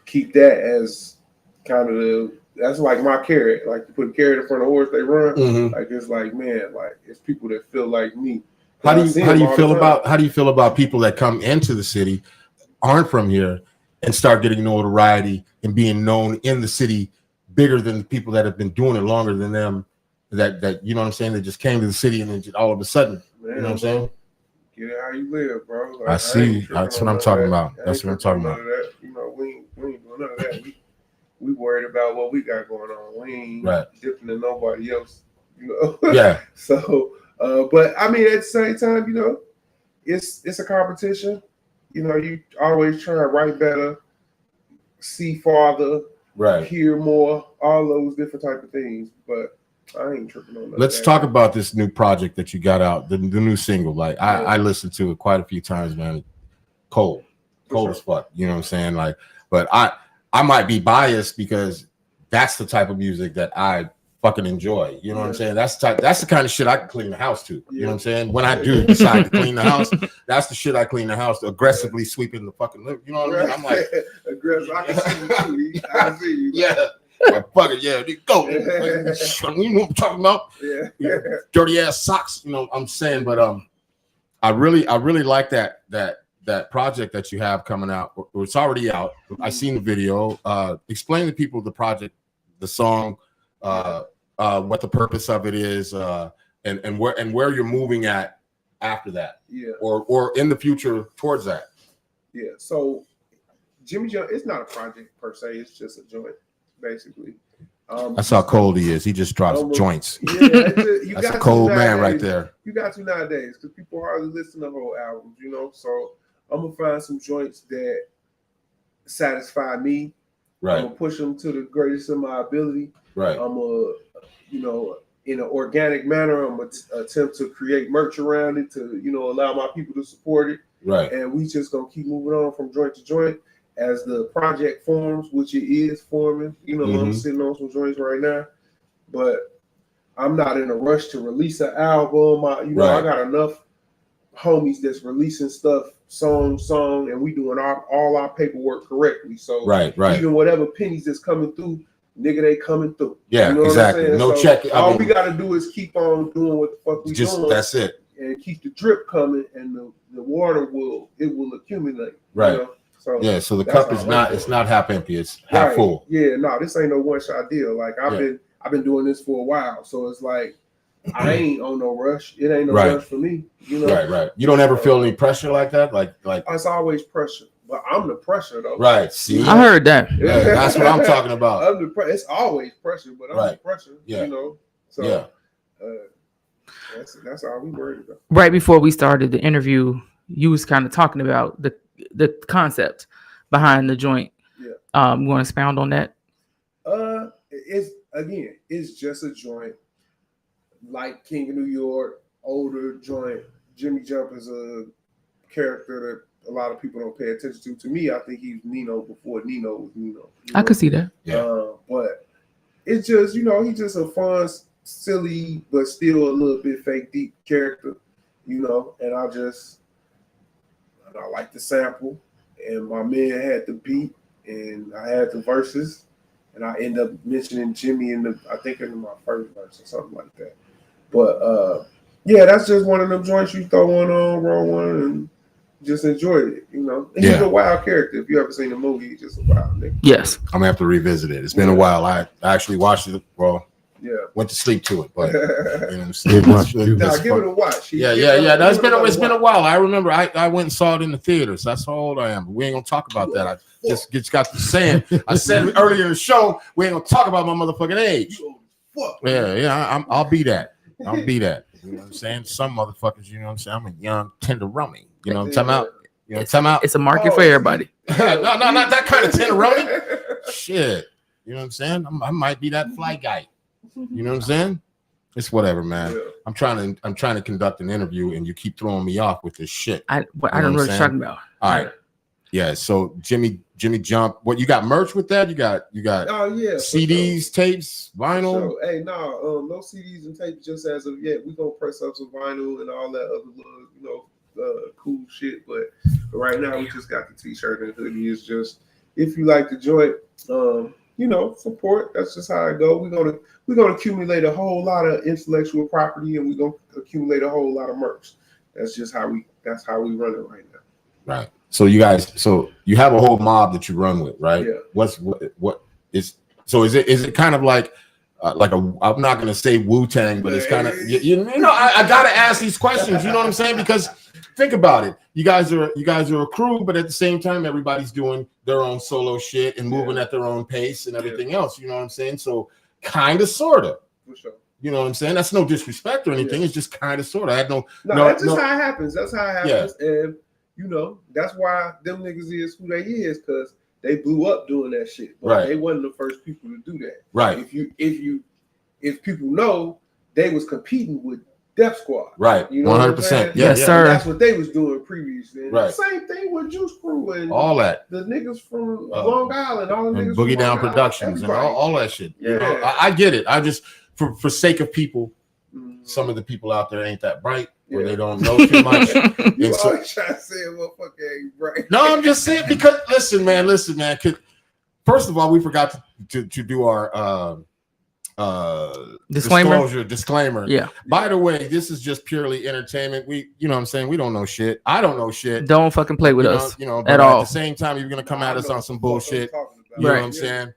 keep that as kind of that's like my carrot. Like you put a carrot in front of a horse, they run. Mm-hmm. Like it's like, man, like it's people that feel like me. How do you feel about people that come into the city, aren't from here, and start getting notoriety and being known in the city bigger than the people that have been doing it longer than them. That you know what I'm saying? They just came to the city and then just all of a sudden, you know what I'm saying? Get it how you live, bro. Like, I see. That's what I'm talking about. That's what I'm talking about. You know, we ain't doing none of that. We worried about what we got going on. We ain't dipping in nobody else. You know. Yeah. So, but I mean, at the same time, you know, it's a competition. You know, you always try to write better, see farther, hear more, all those different type of things. But I ain't tripping on that. Let's talk about this new project that you got out, the new single. Like I listened to it quite a few times, man. Cold as fuck. You know what I'm saying? Like, but I might be biased because that's the type of music that I fucking enjoy. You know what I'm saying? That's the kind of shit I can clean the house to. You know what I'm saying? When I do decide to clean the house, that's the shit I clean the house to, aggressively sweeping the fucking living. You know what I mean? I'm like aggressive. I can see you. I can see you. Yeah. Like, fuck it, yeah, go. You know what I'm talking about? Yeah. Dirty ass socks. You know, I'm saying, but I really like that project that you have coming out. It's already out. I seen the video. Explain to people the project, the song, what the purpose of it is, and where you're moving at after that. Yeah. Or in the future towards that. Yeah. So Jimmy Jump, it's not a project per se. It's just a joint. Basically, that's how cold he is. He just drops joints. Yeah, that's a cold man right there. You got to nowadays because people hardly listen to whole albums, you know. So I'm gonna find some joints that satisfy me. Right. I'm gonna push them to the greatest of my ability. Right. I'm gonna, you know, in an organic manner, I'm gonna attempt to create merch around it to, you know, allow my people to support it. Right. And we just gonna keep moving on from joint to joint. As the project forms, which it is forming, you know, I'm sitting on some joints right now, but I'm not in a rush to release an album. I got enough homies that's releasing stuff song, and we doing all our paperwork correctly. So even whatever pennies that's coming through, nigga, they coming through. Yeah, you know exactly. What I'm saying? No check. All we gotta do is keep on doing what the fuck we doing. That's it. And keep the drip coming, and the water will accumulate. Right. You know? So yeah, so the cup is not half empty, it's half full. Yeah, no, this ain't no one-shot deal. Like I've been doing this for a while, so it's like I ain't on no rush. It ain't no rush for me. You know, right. You don't ever feel any pressure like that, like it's always pressure, but I'm the pressure though. Right. See, I heard that. Yeah, that's what I'm talking about. It's always pressure, but I'm the pressure. Yeah. You know, so that's all we worried about. Right before we started the interview, you was kind of talking about the concept behind the joint. Yeah. You want to expound on that? It's just a joint like King of New York, older joint. Jimmy Jump is a character that a lot of people don't pay attention to. To me, I think he's Nino before Nino was Nino. I could see that. Yeah. But it's just, you know, he's just a fun, silly, but still a little bit fake deep character, you know, and I like the sample, and my man had the beat, and I had the verses, and I end up mentioning Jimmy in my first verse or something like that. But that's just one of them joints you throw one on, roll one, and just enjoy it. You know, and he's a wild character. If you ever seen the movie, he's just a wild nigga. Yes, I'm gonna have to revisit it. It's been a while. I actually watched it. Well. Yeah, went to sleep to it, but you know what I'm saying? Give it a watch. No, it's been a while. I remember I went and saw it in the theaters. That's how old I am. We ain't gonna talk about that. I just got to saying. I said earlier in the show, we ain't gonna talk about my motherfucking age. I'll be that. I'll be that. You know what I'm saying? Some motherfuckers, you know what I'm saying? I'm a young tenderoni. You know what I'm talking about? You know what I'm talking about? It's a market for everybody. No, not that kind of tenderoni. Shit. You know what I'm saying? I might be that fly guy. You know what I'm saying? It's whatever, man. Yeah. I'm trying to conduct an interview, and you keep throwing me off with this shit. I don't know what you're talking about. All right. Yeah. So Jimmy Jump. What you got? Merch with that? You got? Oh yeah. CDs, tapes, vinyl. So, hey, no CDs and tapes just as of yet. We gonna press up some vinyl and all that other little, you know, cool shit. But right now we just got the t-shirt and hoodie. It's just if you like the joint, you know, support. That's just how it go. We're gonna accumulate a whole lot of intellectual property, and we're gonna accumulate a whole lot of merch. That's how we run it right now. Right. So you guys, so you have a whole mob that you run with, right? Yeah. What is so? Is it kind of like a? I'm not gonna say Wu-Tang, but it's kind of you know. I gotta ask these questions. You know what I'm saying? Because think about it. You guys are a crew, but at the same time, everybody's doing their own solo shit and moving at their own pace and everything else. You know what I'm saying? So kind of, sort of. For sure. You know what I'm saying? That's no disrespect or anything. It's just kind of, sort of. I had no. That's just how it happens. That's how it happens. Yeah. And you know, that's why them niggas is who they is, because they blew up doing that shit. But they wasn't the first people to do that. Right. If people know, they was competing with Def Squad. Right. You know 100%. Yes, sir. And that's what they was doing previously. And Right. the same thing with Juice Crew and all that. The niggas from Long Island, all the And niggas Boogie from Down Long Productions Island, and all that shit. Yeah. You know, I get it. I just for sake of people, some of the people out there ain't that bright, or they don't know too much. You always try to say a motherfucker ain't bright. No, I'm just saying because listen, man. First of all, we forgot to do our disclaimer. Yeah. By the way, this is just purely entertainment. You know what I'm saying? We don't know shit. I don't know shit. Don't fucking play with us. You know, at but all. At the same time, you're gonna come at us on some bullshit. You know Right. what I'm saying?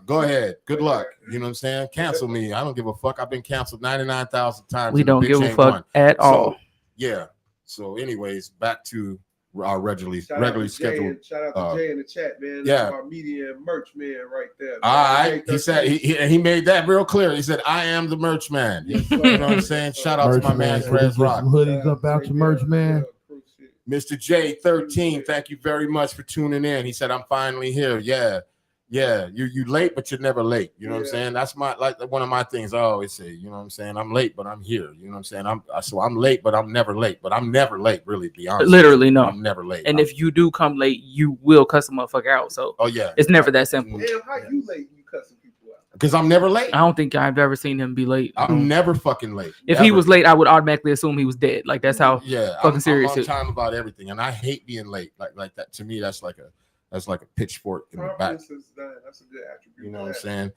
Go ahead. Good luck. You know what I'm saying? Cancel me. I don't give a fuck. I've been canceled 99,000 times. We don't give a fuck at all. Yeah. So, anyways, back to our regularly scheduled. Shout out to Jay in the chat, man. Yeah. Our media and merch man right there. Man. All right. He said he made that real clear. He said, I am the merch man. You know what I'm saying? Shout out to my man, RasRok. Hoodies up out your merch, man. Mr. J13, thank you very much for tuning in. He said, I'm finally here. Yeah. You late, but you're never late. You know what I'm saying? That's one of my things I always say. You know what I'm saying? I'm late, but I'm here. You know what I'm saying? I'm late, but I'm never late. But I'm never late, really, to be honest. Literally, no. I'm never late. And if you do come late, you will cuss a motherfucker out. So it's never that simple. Damn, how you late? You cussing people out? Because I'm never late. I don't think I've ever seen him be late. I'm never fucking late. If he was late, I would automatically assume he was dead. Like that's how fucking serious I'm on time about everything, and I hate being late. Like that to me, that's like a pitchfork in the back. That's a good attribute. You know what I'm saying?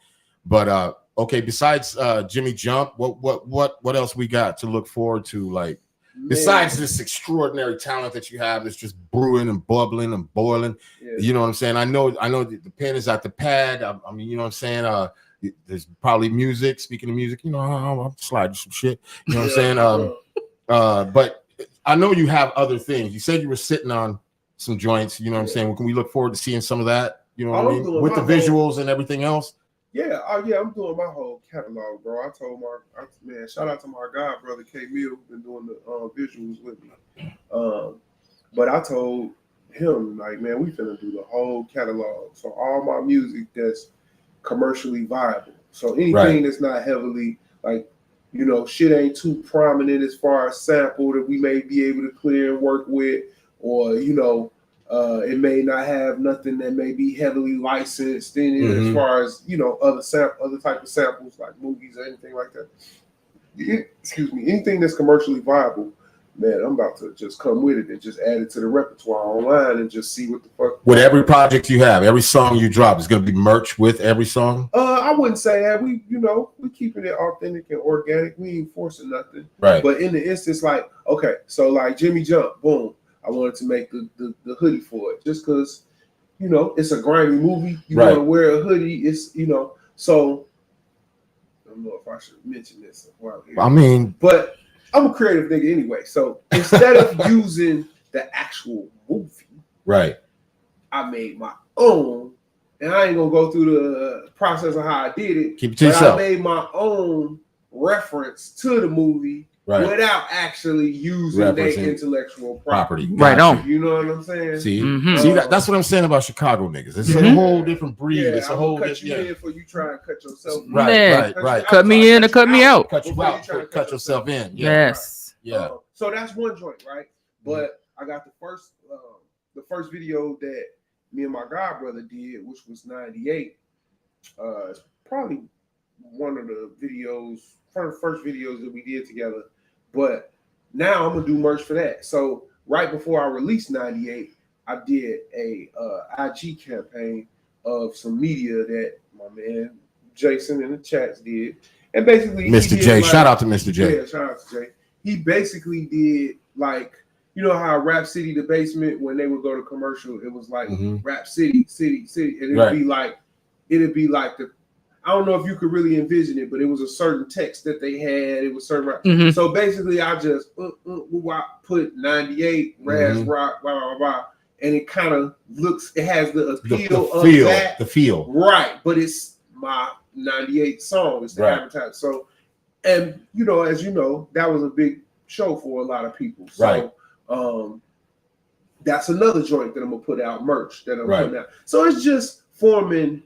But okay, besides Jimmy Jump, what else we got to look forward to? Like besides this extraordinary talent that you have that's just brewing and bubbling and boiling. Yeah. You know what I'm saying? I know the pen is at the pad. I mean, you know what I'm saying? There's probably music. Speaking of music, you know, I'll slide you some shit. You know what I'm saying? But I know you have other things. You said you were sitting on some joints, you know what I'm saying? Can we look forward to seeing some of that? You know what I mean? With the visuals and everything else. Yeah, I'm doing my whole catalog, bro. I told man, shout out to my god brother K Mill, who's been doing the visuals with me. But I told him, like, man, we finna do the whole catalog. So all my music that's commercially viable. So anything that's not heavily like, you know, shit ain't too prominent as far as sample that we may be able to clear and work with. Or, you know, it may not have nothing that may be heavily licensed in it as far as, you know, other type of samples like movies or anything like that. Excuse me, anything that's commercially viable, man, I'm about to just come with it and just add it to the repertoire online and just see what the fuck. With every project you have, every song you drop is going to be merch with every song? I wouldn't say that. We keeping it authentic and organic. We ain't forcing nothing. Right. But in the instance, like, okay, so like Jimmy Jump, boom. I wanted to make the hoodie for it just because, you know, it's a grimy movie. You want to wear a hoodie. It's, you know, so I don't know if I should mention this. I mean, but I'm a creative nigga anyway. So instead of using the actual movie, I made my own. And I ain't going to go through the process of how I did it. Keep it to yourself. I made my own reference to the movie. Without actually using their intellectual property. Right on. You know what I'm saying? See, that's what I'm saying about Chicago niggas. It's a whole different breed. It's a whole cut you in before you try and cut yourself. Right. Cut me in or cut me out. Cut you out. Cut yourself in. Yes. Yeah. So that's one joint, right? But I got the first video that me and my god brother did, which was '98. It's probably one of the first videos that we did together. But now I'm gonna do merch for that. So right before I released '98, I did a IG campaign of some media that my man Jason in the chats did, and basically Mr. J, shout out to Mr. J. Yeah, shout out to Jay. He basically did like you know how Rap City, the basement, when they would go to commercial, it was like Rap City, City, City, and it'd be like the. I don't know if you could really envision it, but it was a certain text that they had. It was certain. So basically, I just put 98 RasRok, blah blah blah, and it kind of looks. It has the appeal of that, the feel, right? But it's my 98 song. It's the advertisement. So, and you know, as you know, that was a big show for a lot of people. So, that's another joint that I'm gonna put out, merch that I'm putting out. So it's just forming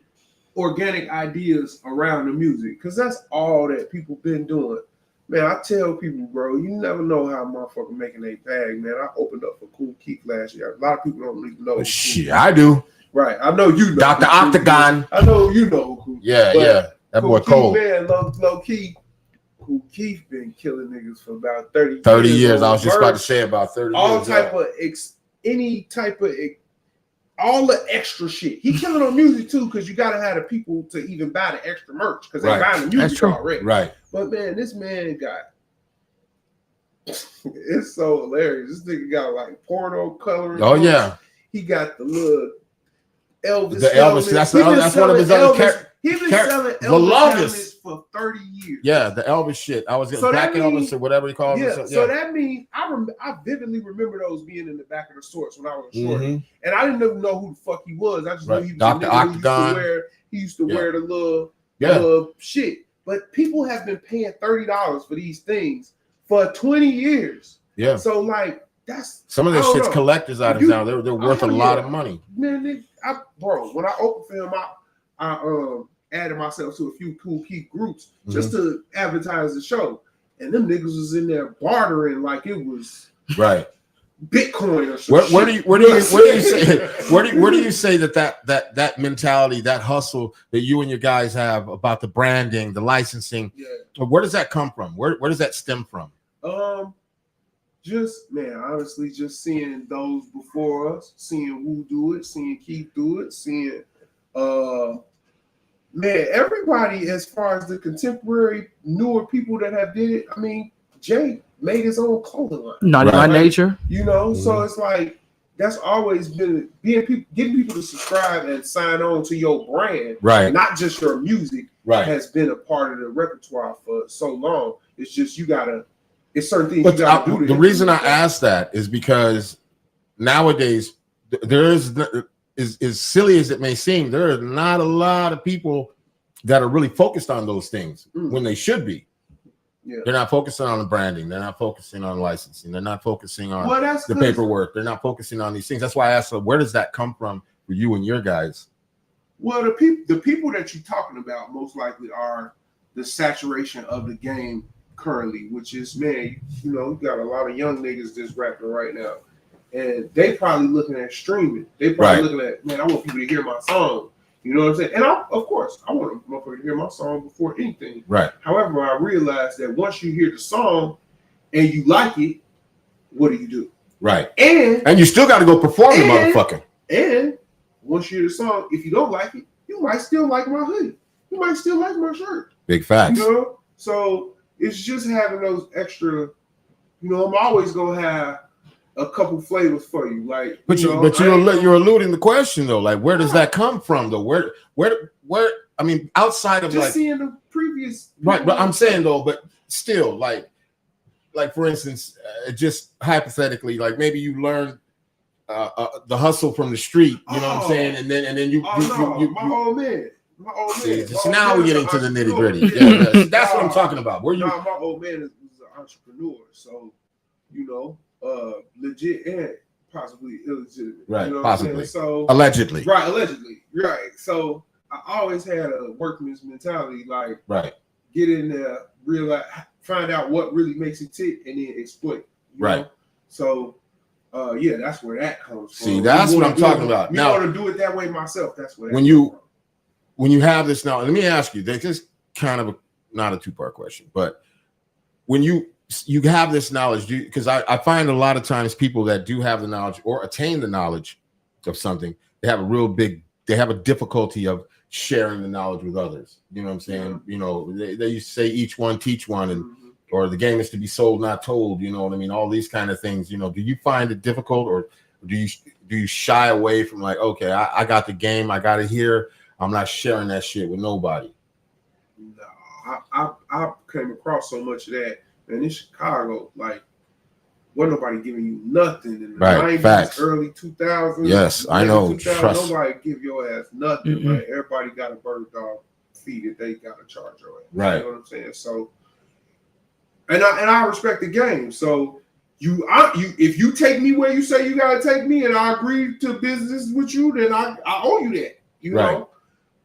organic ideas around the music, because that's all that people been doing. Man, I tell people, bro, you never know how motherfucker making a bag, man. I opened up for Cool Keith last year. A lot of people don't even know. Shit, I do. Right, I know you know. Dr. Octagon. I know you know. Yeah. That boy cold. Man, low key. Cool Keith been killing niggas for about 30 years. I was just about to say about 30 all years. Type of any type of all the extra shit. He killing on music too, because you gotta have the people to even buy the extra merch, because they buying the music already. Right. But man, this man got it's so hilarious. This nigga got like porno coloring. Oh yeah. He got the little Elvis. The Elvis. That's one of his other characters. He's been selling Elvis helmets for 30 years. Yeah, the Elvis shit. I was Black Elvis or whatever he calls it. So that means I vividly remember those being in the back of the stores when I was short. And I didn't even know who the fuck he was. I just knew he was Dr. Octagon. He used to wear the little shit. But people have been paying $30 for these things for 20 years. Yeah. So like that's some of this shit's collector's items now. They're worth a lot of money. Man, bro, when I opened for him, I added myself to a few Cool Keith groups just to advertise the show, and them niggas was in there bartering like it was Bitcoin or something. Where do you say that mentality, that hustle that you and your guys have about the branding, the licensing? Where does that come from? Where does that stem from? Just honestly, just seeing those before us, seeing Wu do it, seeing Keith do it, seeing everybody as far as the contemporary newer people that have did it. I mean, Jay made his own clothing line. Not by nature. You know, so it's like that's always been getting people to subscribe and sign on to your brand, not just your music, has been a part of the repertoire for so long. It's just it's certain things you gotta do. The reason I ask that is because nowadays there is as silly as it may seem, there are not a lot of people that are really focused on those things when they should be. Yeah. They're not focusing on the branding. They're not focusing on licensing. They're not focusing on the paperwork. They're not focusing on these things. That's why I asked, where does that come from for you and your guys? Well, the people that you're talking about most likely are the saturation of the game currently, which is, you got a lot of young niggas that's rapping right now. And they probably looking at streaming. They probably looking at, I want people to hear my song. You know what I'm saying? And of course, I want a motherfucker to hear my song before anything. Right. However, I realized that once you hear the song and you like it, what do? Right. And you still got to go perform the motherfucker. And once you hear the song, if you don't like it, you might still like my hoodie. You might still like my shirt. Big facts. You know? So it's just having those extra, I'm always going to have a couple flavors for you, like. But you're alluding the question though, like where does that come from though? Where? I mean, outside of just seeing the previous. Right, but I'm saying though, but still, like for instance, just hypothetically, like maybe you learned the hustle from the street. You know what I'm saying? And then you. My old man. Now we get into the nitty gritty. Yeah, that's what I'm talking about. Where you? My old man is an entrepreneur, so legit and possibly illegitimate. Right, you know possibly. So allegedly. Right. So I always had a workman's mentality, like get in there, realize, find out what really makes it tick, and then exploit. You know? So that's where that comes from. See, that's what I'm talking about. Now, I want to do it that way myself. That's what. When you have this now, let me ask you. This is kind of not a two-part question, but when you have this knowledge, because I find a lot of times people that do have the knowledge or attain the knowledge of something, they have a difficulty of sharing the knowledge with others. You know what I'm saying? They used to say each one teach one, and or the game is to be sold, not told. You know what I mean? All these kind of things. You know, do you find it difficult, or do you shy away from like, okay, I got the game, I got it here, I'm not sharing that shit with nobody? No, I came across so much of that, and in Chicago, like, wasn't nobody giving you nothing in the 90s, facts. early 2000s. Yes, I know. 2000s, Trust. nobody give your ass nothing. Like, everybody got a bird dog fee that they got to charge your ass. Right. You know what I'm saying? So, and I respect the game. So if you take me where you say you gotta take me, and I agree to business with you, then I owe you that. You know.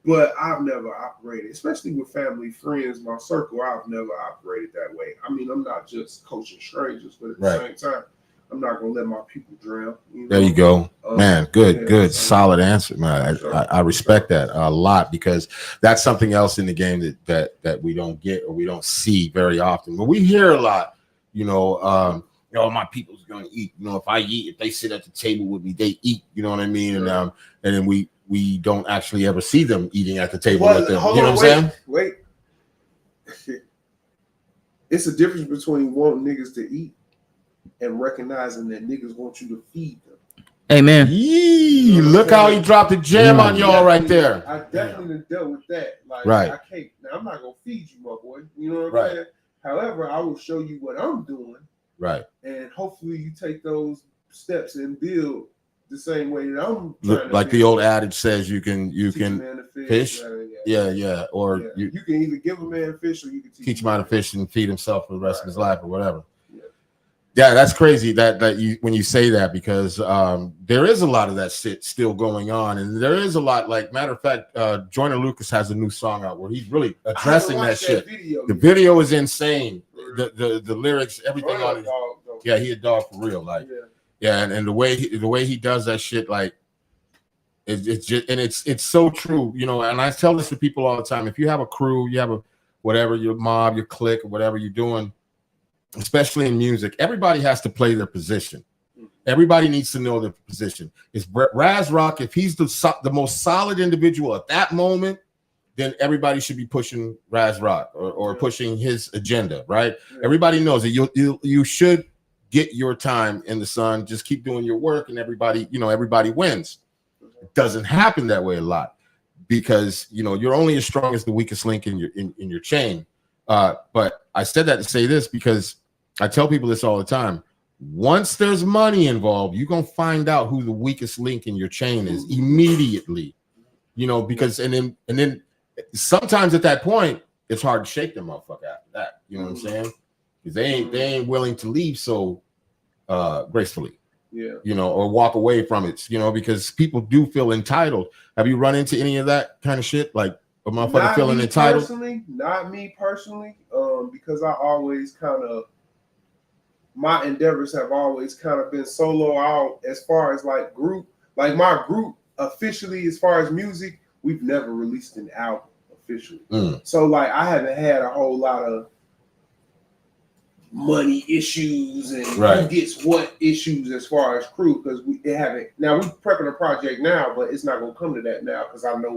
But I've never operated, especially with family, friends, my circle. I've never operated that way. I mean, I'm not just coaching strangers, but at the same time, I'm not gonna let my people drown. You know? There you go, man. Good, so, solid answer, man. I respect that a lot, because that's something else in the game that we don't get or we don't see very often. But we hear a lot, you know, my people's gonna eat. You know, if they sit at the table with me, they eat. You know what I mean? And then we don't actually ever see them eating at the table with them. You know what I'm saying? Wait. It's a difference between wanting niggas to eat and recognizing that niggas want you to feed them. Amen. Yee, look how he dropped the jam on y'all right there. I definitely dealt with that. Like, I can't. Now, I'm not gonna feed you, my boy. You know what I'm saying? However, I will show you what I'm doing. Right. And hopefully you take those steps and build the same way that I'm like the old adage says, you can fish. Or you can either give a man fish, or you can teach him how to fish and feed himself for the rest of his life or whatever. Yeah, that's crazy that you when you say that, because there is a lot of that shit still going on, and there is a lot. Like, matter of fact, Joyner Lucas has a new song out where he's really addressing that shit. The video is insane. The lyrics, everything on it. Yeah, he a dog for real. Like, and the way he does that shit, like, it's just, and it's so true, you know. And I tell this to people all the time: if you have a crew, you have a whatever, your mob, your clique, or whatever you're doing, especially in music, everybody has to play their position. Everybody needs to know their position. Is RasRok, if he's the most solid individual at that moment, then everybody should be pushing RasRok or pushing his agenda, right? Everybody knows that you should get your time in the sun. Just keep doing your work, and everybody wins. It doesn't happen that way a lot, because you're only as strong as the weakest link in your chain. But I said that to say this, because I tell people this all the time. Once there's money involved, you're gonna find out who the weakest link in your chain is immediately. Because and then sometimes at that point it's hard to shake them motherfucker after that. You know what I'm saying? Because they ain't willing to leave so gracefully. Or walk away from it, because people do feel entitled. Have you run into any of that kind of shit? Like a motherfucker feeling entitled? Not me personally, because I always my endeavors have always kind of been solo out as far as like group. Like my group officially, as far as music, we've never released an album officially. So like I haven't had a whole lot of money issues and who gets what issues as far as crew, because we haven't. Now we're prepping a project now, but it's not gonna come to that now, because I know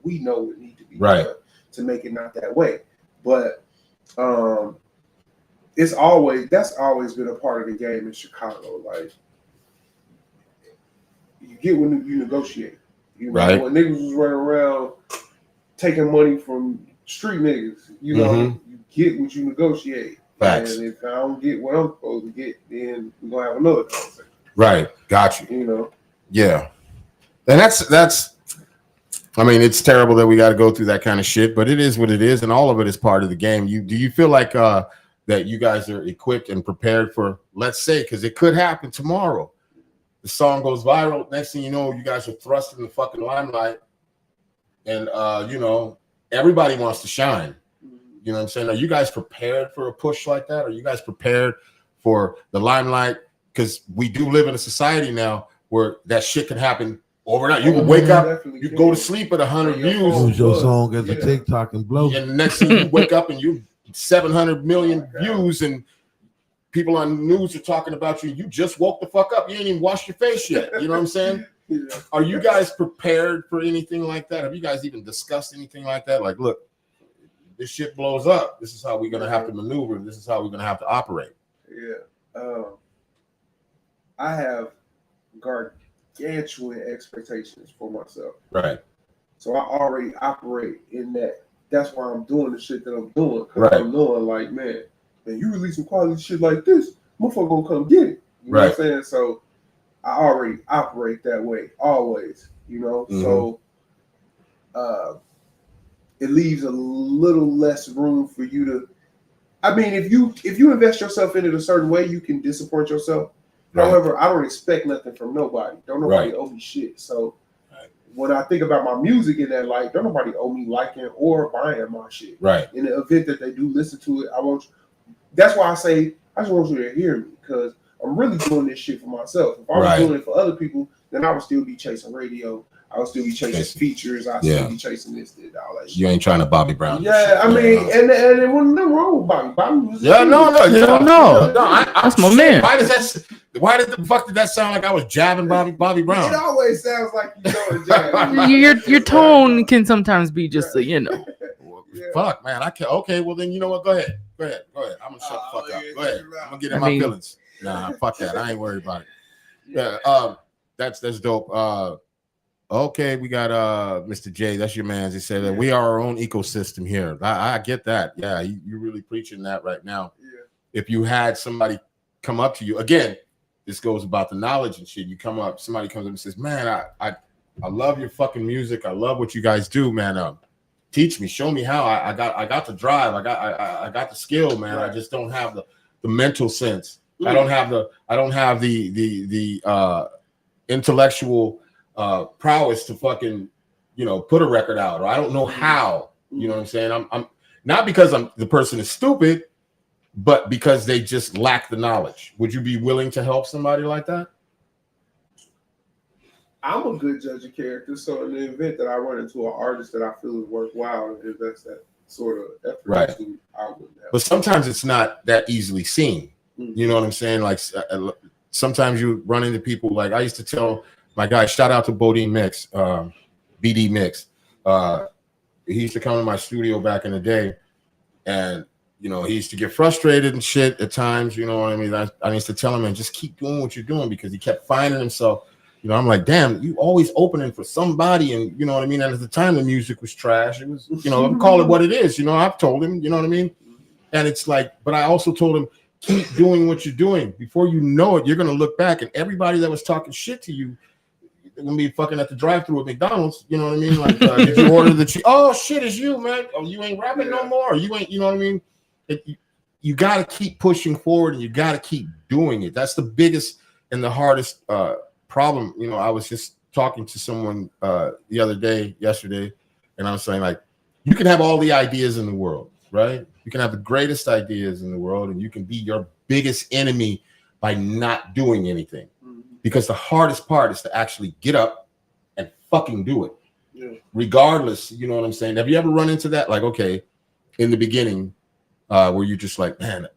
we know what needs to be done to make it not that way. But that's always been a part of the game in Chicago. Like, you get when you negotiate. When niggas was running around taking money from street niggas, you get what you negotiate. Facts. And if I don't get what I'm supposed to get, then we're gonna have another conversation. Right. Got you. Yeah. And that's I mean, it's terrible that we got to go through that kind of shit, but it is what it is, and all of it is part of the game. Do you feel like that you guys are equipped and prepared for, let's say, because it could happen tomorrow, the song goes viral, next thing you know, you guys are thrust in the fucking limelight, and everybody wants to shine. You know what I'm saying? Are you guys prepared for a push like that? Are you guys prepared for the limelight? Because we do live in a society now where that shit can happen overnight. You can wake up, you go to sleep at 100 views. Use your song as a TikTok and blow. And the next thing you wake up and you 700 million views, and people on the news are talking about you. You just woke the fuck up. You ain't even washed your face yet. You know what I'm saying? Are you guys prepared for anything like that? Have you guys even discussed anything like that? Like, look, this shit blows up, this is how we're gonna have to maneuver. This is how we're gonna have to operate. Yeah. I have gargantuan expectations for myself. Right. So I already operate in that. That's why I'm doing the shit that I'm doing. Right. I'm knowing like, man, you release some quality shit like this, motherfucker gonna come get it. You know what I'm saying? So I already operate that way, always. You know, so it leaves a little less room for you to. I mean, if you invest yourself in it a certain way, you can disappoint yourself. Right. However, I don't expect nothing from nobody. Don't nobody owe me shit. So when I think about my music in that light, don't nobody owe me liking or buying my shit. Right. In the event that they do listen to it, that's why I say I just want you to hear me, because I'm really doing this shit for myself. If I was doing it for other people, then I would still be chasing radio. I would still be chasing features. I'd still be chasing this, all that shit. You ain't trying to Bobby Brown. Yeah, I mean, and there wasn't nothing wrong with Bobby. Bobby was no. That's my man. Why did the fuck did that sound like I was jabbing Bobby Brown? It always sounds like you know jab. Your tone can sometimes be just Fuck, man. I can't. Okay, well then you know what? Go ahead. I'm gonna shut the fuck up. Go ahead. I'm gonna get in my feelings. Nah, fuck that. I ain't worried about it. Yeah. That's dope. Okay, we got Mr. J. That's your man. He said that we are our own ecosystem here. I get that. Yeah, you're really preaching that right now. Yeah. If you had somebody come up to you again, this goes about the knowledge and shit. You come up, somebody comes up and says, "Man, I love your fucking music. I love what you guys do, man. Teach me, show me how. I got the drive. I got the skill, man. Right. I just don't have the mental sense. I don't have the intellectual prowess to fucking put a record out, or I don't know how. You know what I'm saying? I'm not because the person is stupid, but because they just lack the knowledge. Would you be willing to help somebody like that? I'm a good judge of character, so in the event that I run into an artist that I feel is worthwhile and invest that sort of effort, right? Into, I would help. But sometimes it's not that easily seen. You know what I'm saying? Like sometimes you run into people. Like I used to tell my guy, shout out to Bodine Mix, BD Mix. He used to come to my studio back in the day, and he used to get frustrated and shit at times. You know what I mean? I used to tell him, man, just keep doing what you're doing, because he kept finding himself. I'm like, damn, you always opening for somebody, and you know what I mean. And at the time, the music was trash. It was, call it what it is. I've told him, you know what I mean. And it's like, but I also told him, keep doing what you're doing. Before you know it, you're gonna look back, and everybody that was talking shit to you, gonna be fucking at the drive-thru at McDonald's. You know what I mean? Like, did you order the cheese? Oh shit, it's you, man. Oh, you ain't rapping no more. You ain't. You know what I mean? You got to keep pushing forward, and you got to keep doing it. That's the biggest and the hardest problem. I was just talking to someone yesterday, and I was saying, like, you can have all the ideas in the world, right? You can have the greatest ideas in the world, and you can be your biggest enemy by not doing anything. Because the hardest part is to actually get up and fucking do it, regardless. You know what I'm saying? Have you ever run into that? Like, okay, in the beginning, where you're just like, man,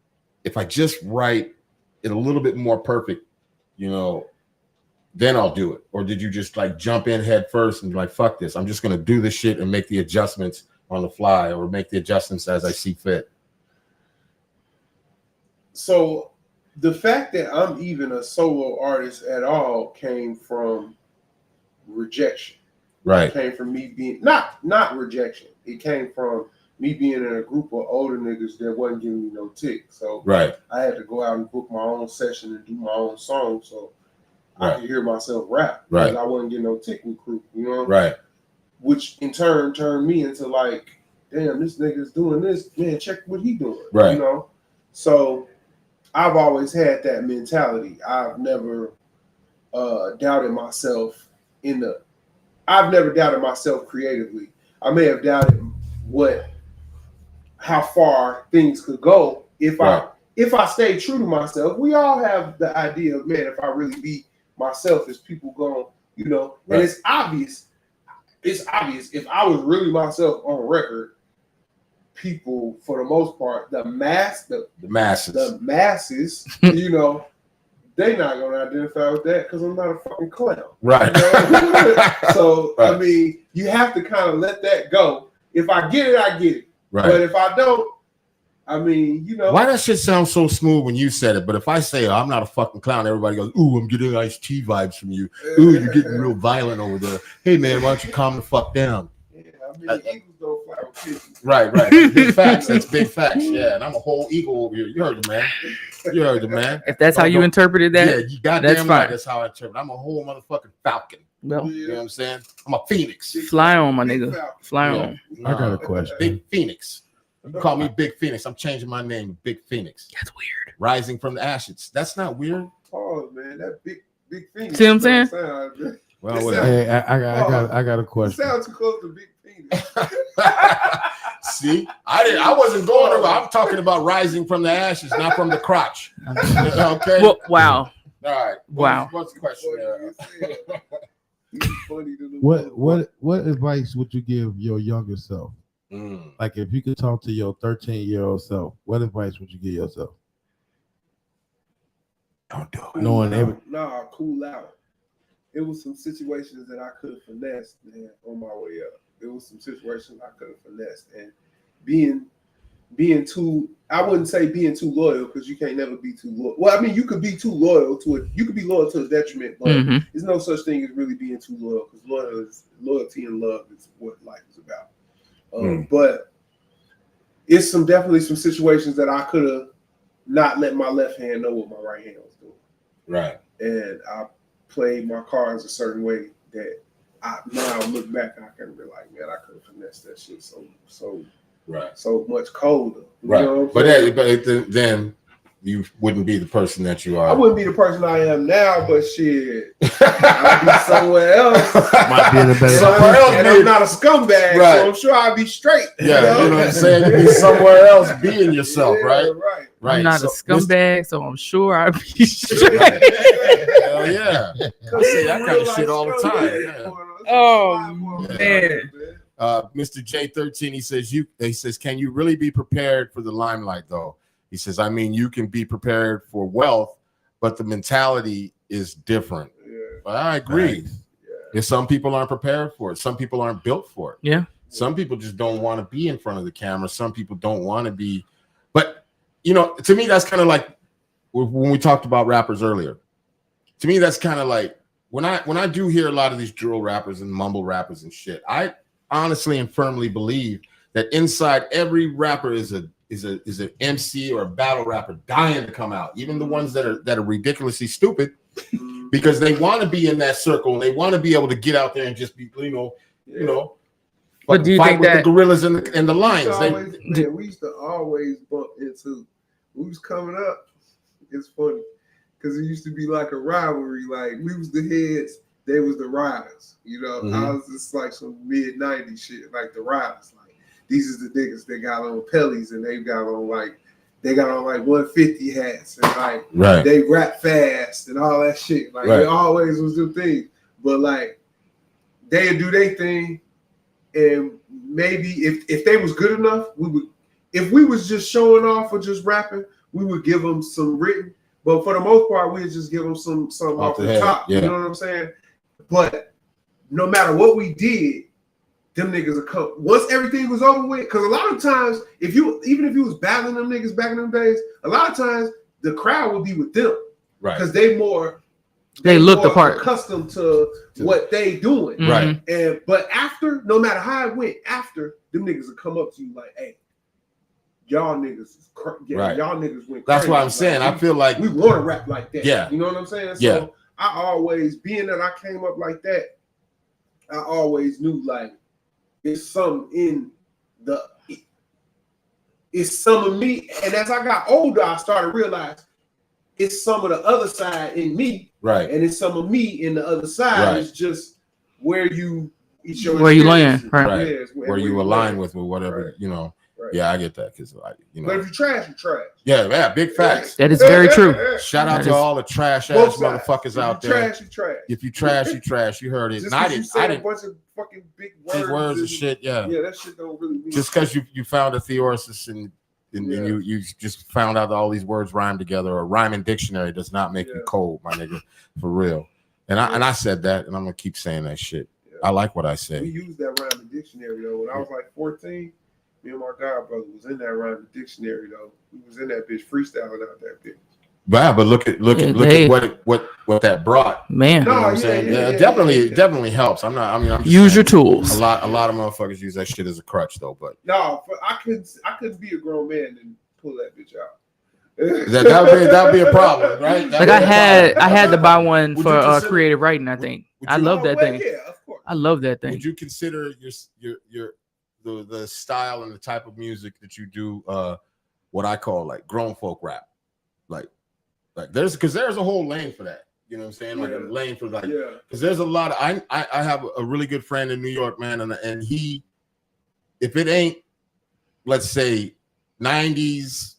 if I just write it a little bit more perfect, then I'll do it. Or did you just like jump in head first and be like, fuck this, I'm just gonna do this shit and make the adjustments on the fly, or make the adjustments as I see fit? So the fact that I'm even a solo artist at all came from rejection. Right. It came from me being not rejection. It came from me being in a group of older niggas that wasn't giving me no tick. So I had to go out and book my own session and do my own song, so I could hear myself rap. Because I wasn't getting no tick with crew, Right. Which in turn turned me into like, damn, this nigga's doing this. Man, check what he doing. Right. So I've always had that mentality. I've never doubted myself I've never doubted myself creatively. I may have doubted how far things could go if I stay true to myself. We all have the idea of, man, if I really be myself, is people going, and it's obvious. It's obvious if I was really myself on record, people, for the most part, the masses, they not gonna identify with that because I'm not a fucking clown. Right. So I mean, you have to kind of let that go. If I get it, I get it. Right. But if I don't, I mean, you know. Why that shit sound so smooth when you said it? But if I say I'm not a fucking clown, everybody goes, "Ooh, I'm getting Ice-T vibes from you. Ooh, you're getting real violent over there. Hey man, why don't you calm the fuck down?" Yeah, I mean, eagles don't fly with pigeons. Right. That's big facts. That's big facts. Yeah, and I'm a whole eagle over here. You heard the man. You heard the man. If that's how you interpreted that, yeah, you goddamn that's right. fine. That's how I interpret. I'm a whole motherfucking falcon. Well, You know what I'm saying? I'm a phoenix. fly on, my nigga. Falcon. Fly Yeah. on. I got a question. Big Phoenix. You call me Big Phoenix. I'm changing my name to Big Phoenix. That's weird. Rising from the ashes. That's not weird. Oh man, that big thing. See what I'm saying? Well, whatever. Hey, I got a It question. sounds too close to big penis. See, I wasn't going over. I'm talking about rising from the ashes, not from the crotch. Okay. Well, wow. All right. Wow. What's the question? What advice would you give your younger self? Mm. Like if you could talk to your 13-year-old self, what advice would you give yourself? Don't do it. Knowing every Cool out. It was some situations that I could have finessed, man, on my way up. It was some situations I could have finessed, and being too, I wouldn't say being too loyal, because you can't never be too loyal. Well, I mean, you could be too loyal to it. You could be loyal to a detriment, but there's no such thing as really being too loyal, because loyalty and love is what life is about. But it's definitely some situations that I could have not let my left hand know what my right hand was doing. Right. And I played my cards a certain way that I now look back, I can be like, man, I could have finessed that shit so much colder. You know what I'm saying? But then you wouldn't be the person that you are. I wouldn't be the person I am now, but shit, I'd be somewhere else. might be in a better Somewhere else, and I'm not a scumbag, right. so I'm sure I'd be straight. Yeah, you know what I'm saying? You'd be somewhere else being yourself, right? Right. I'm not a scumbag, so I'm sure I'd be straight. Hell yeah. I see that kind of shit all the time. Yeah. Oh, man. Mr. J13, he says, can you really be prepared for the limelight though? He says, I mean, you can be prepared for wealth, but the mentality is different. Yeah. But I agree. Yeah. If some people aren't prepared for it, some people aren't built for it. Yeah. Some people just don't want to be in front of the camera. Some people don't want to be. But, you know, to me, that's kind of like when we talked about rappers earlier. To me, that's kind of like when I do hear a lot of these drill rappers and mumble rappers and shit, I honestly and firmly believe that inside every rapper is an MC or a battle rapper dying to come out, even the ones that are ridiculously stupid, because they want to be in that circle and they want to be able to get out there and just be, you know. But do you fight think with that the gorillas and the lions? We used to always bump into. We was coming up. It's funny because it used to be like a rivalry. Like we was the heads, they was the riders. You know, I was just like some mid-90s shit, like the riders. Like these is the niggas that got on pellies and they got on like 150 hats and like they rap fast and all that shit. Like it always was the thing. But like they'd do their thing, and maybe if they was good enough, we would. If we was just showing off or just rapping, we would give them some written. But for the most part, we'd just give them some off the top. Yeah. You know what I'm saying? But no matter what we did, them niggas would come. Once everything was over with, because a lot of times, even if you was battling them niggas back in them days, a lot of times the crowd would be with them. Right. Because they look the part, accustomed to what they doing. Right. But after, no matter how it went, after, them niggas would come up to you like, hey, y'all niggas is y'all niggas went crazy. That's what I'm saying. I feel like we want to rap like that. Yeah. You know what I'm saying? So I always, being that I came up like that, I always knew like it's some in it's some of me. And as I got older, I started to realize it's some of the other side in me. Right. And it's some of me in the other side. Right. It's just where you land. Right. Yeah, where you align with whatever, you know. Right. Yeah, I get that because, you know. But if you trash, you trash. Yeah, big facts. That is very true. Shout out to all the trash ass motherfuckers out there. Trash, you trash. If you trash, you trash. You heard it. Just I didn't. A bunch of fucking big words and shit. Yeah, that shit don't really mean. Just because you found a thesaurus and you just found out that all these words rhyme together, or rhyming dictionary does not make you cold, my nigga, for real. And I said that, and I'm gonna keep saying that shit. I like what I said. We used that rhyming dictionary though when I was like 14. Me and my god brother was in that rhyme dictionary though. We was in that bitch freestyling out that bitch. Wow, but look at what that brought. Man, You know what I'm saying? Yeah, definitely helps. I'm just use saying, your tools. A lot of motherfuckers use that shit as a crutch though. But no, I couldn't be a grown man and pull that bitch out. that'd be a problem, right? Like I had to buy one for creative writing. I think I love that thing. Yeah, of course. I love that thing. Would you consider the style and the type of music that you do what I call like grown folk rap? Like there's a whole lane for that. You know what I'm saying? Like a lane for like, because there's a lot of I have a really good friend in New York, man, and he, if it ain't, let's say 90s,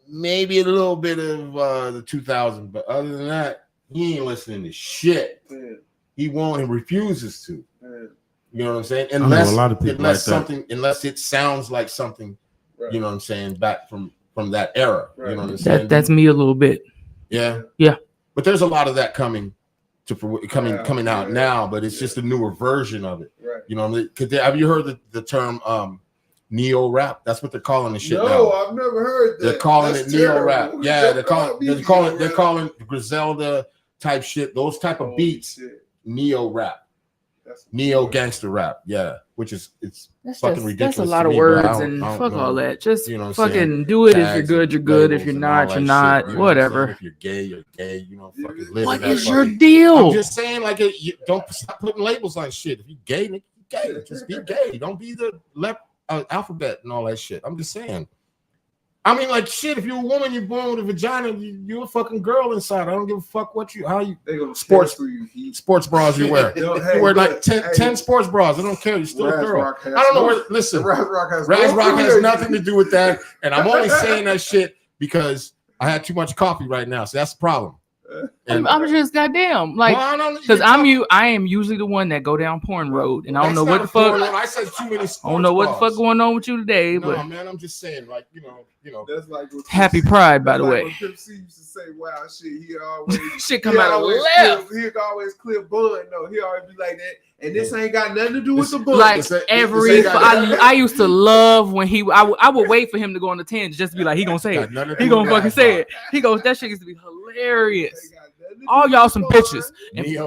maybe a little bit of the 2000s, but other than that, he ain't listening to shit. Man. He won't and refuses to. Man. You know what I'm saying? Unless a lot of people unless it sounds like something, Right. you know what I'm saying, back from that era. Right. You know what I'm saying? That's me a little bit. Yeah. Yeah. But there's a lot of that coming out now, but it's just a newer version of it. Right. You know, have you heard the term neo rap? That's what they're calling the shit now. No, I've never heard that. They're calling it neo rap. Yeah, they're calling Griselda type shit, those type of beats, neo rap. Neo gangster rap, yeah, which is it's fucking ridiculous. That's a lot of words and fuck all that. Just fucking do it. If you're good, you're good. If you're not, you're not. Whatever. If you're gay, you're gay. You know, fucking live. What is your deal? I'm just saying, like, you don't stop putting labels on shit. If you're gay, you're gay. Just be gay. Don't be the alphabet and all that shit. I'm just saying. I mean, like, shit, if you're a woman, you're born with a vagina, you're a fucking girl inside. I don't give a fuck how you sports bras you wear. You wear like 10 sports bras. I don't care. You're still a girl. I don't know where. Listen, RasRok has nothing to do with that. And I'm only saying that shit because I had too much coffee right now. So that's the problem. And I'm just goddamn like because I am usually the one that go down porn road and I don't know what the fuck. I said too many. I don't know what the fuck going on with you today, no, but man, I'm just saying, like you know. That's like happy Pride, by the way. Pimp C used to say, "Wow, shit, he always shit come out of the left. He'd always clip bun. No, he always be like that. And this ain't got nothing to do with the bun. Like I used to love when I would wait for him to go on the tangent just to be like, he gonna say it. He gonna fucking say it. He goes, that shit used to be hilarious. All y'all some bitches.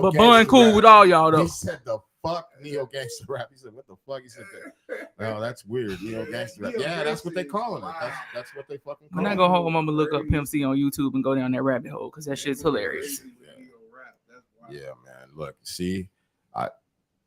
But Bun cool with all y'all though. He said the fuck neo gangster rap. He said, what the fuck? He said that. No, that's weird. Neo gangster rap. Yeah, that's what they calling it. That's what they fucking call it. When I go home, I'm gonna look up Pimp C on YouTube and go down that rabbit hole because that shit's hilarious. Yeah, man. Look, see,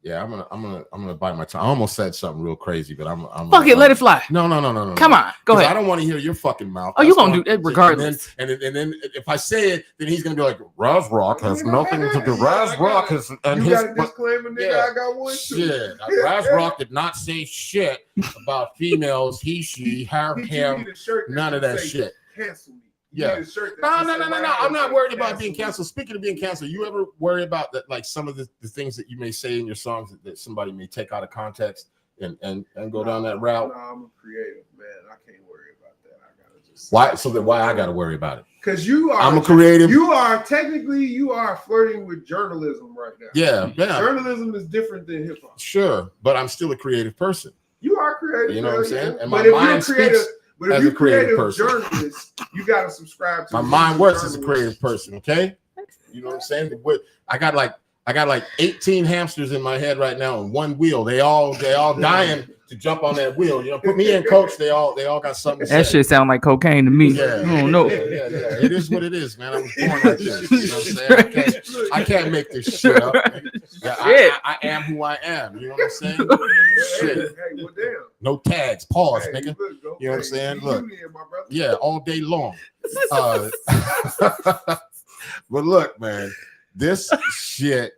I'm gonna bite my tongue. I almost said something real crazy, but I'm fuck it, let it fly. No. Come on, go ahead. I don't want to hear your fucking mouth. Oh, you gonna do that regardless. And then if I say it, then he's gonna be like, RasRok has nothing to do. RasRok has and you his got a disclaimer, nigga. I got one too. Shit. RasRok did not say shit about females, he, she, her, him, none of that shit. Cancel me. Yeah. No. I'm not worried about being canceled. Speaking of being canceled, you ever worry about that, like some of the things that you may say in your songs that somebody may take out of context and go down that route? No, I'm a creative, man. I can't worry about that. I gotta just why? So then why I gotta worry about it? Because you are. I'm a creative. You are flirting with journalism right now. Yeah. Journalism is different than hip hop. Sure, but I'm still a creative person. You are creative. You know what I'm saying? And but my mind speaks. But if you're a creative journalist, you got to subscribe to. My mind works as a creative person. Okay, you know what I'm saying? I got like 18 hamsters in my head right now on one wheel. They all dying to jump on that wheel. You know, put me in, coach. They all got something. That shit sound like cocaine to me. Yeah, I don't know. Yeah. It is what it is, man. I was born like this. You know what I'm saying? I can't make this shit up. Yeah, I am who I am. You know what I'm saying? Shit. Hey, well, damn. No tags. Pause, Hey, nigga. look, You know what I'm saying? Look. My brother. Yeah, all day long. But look, man, this shit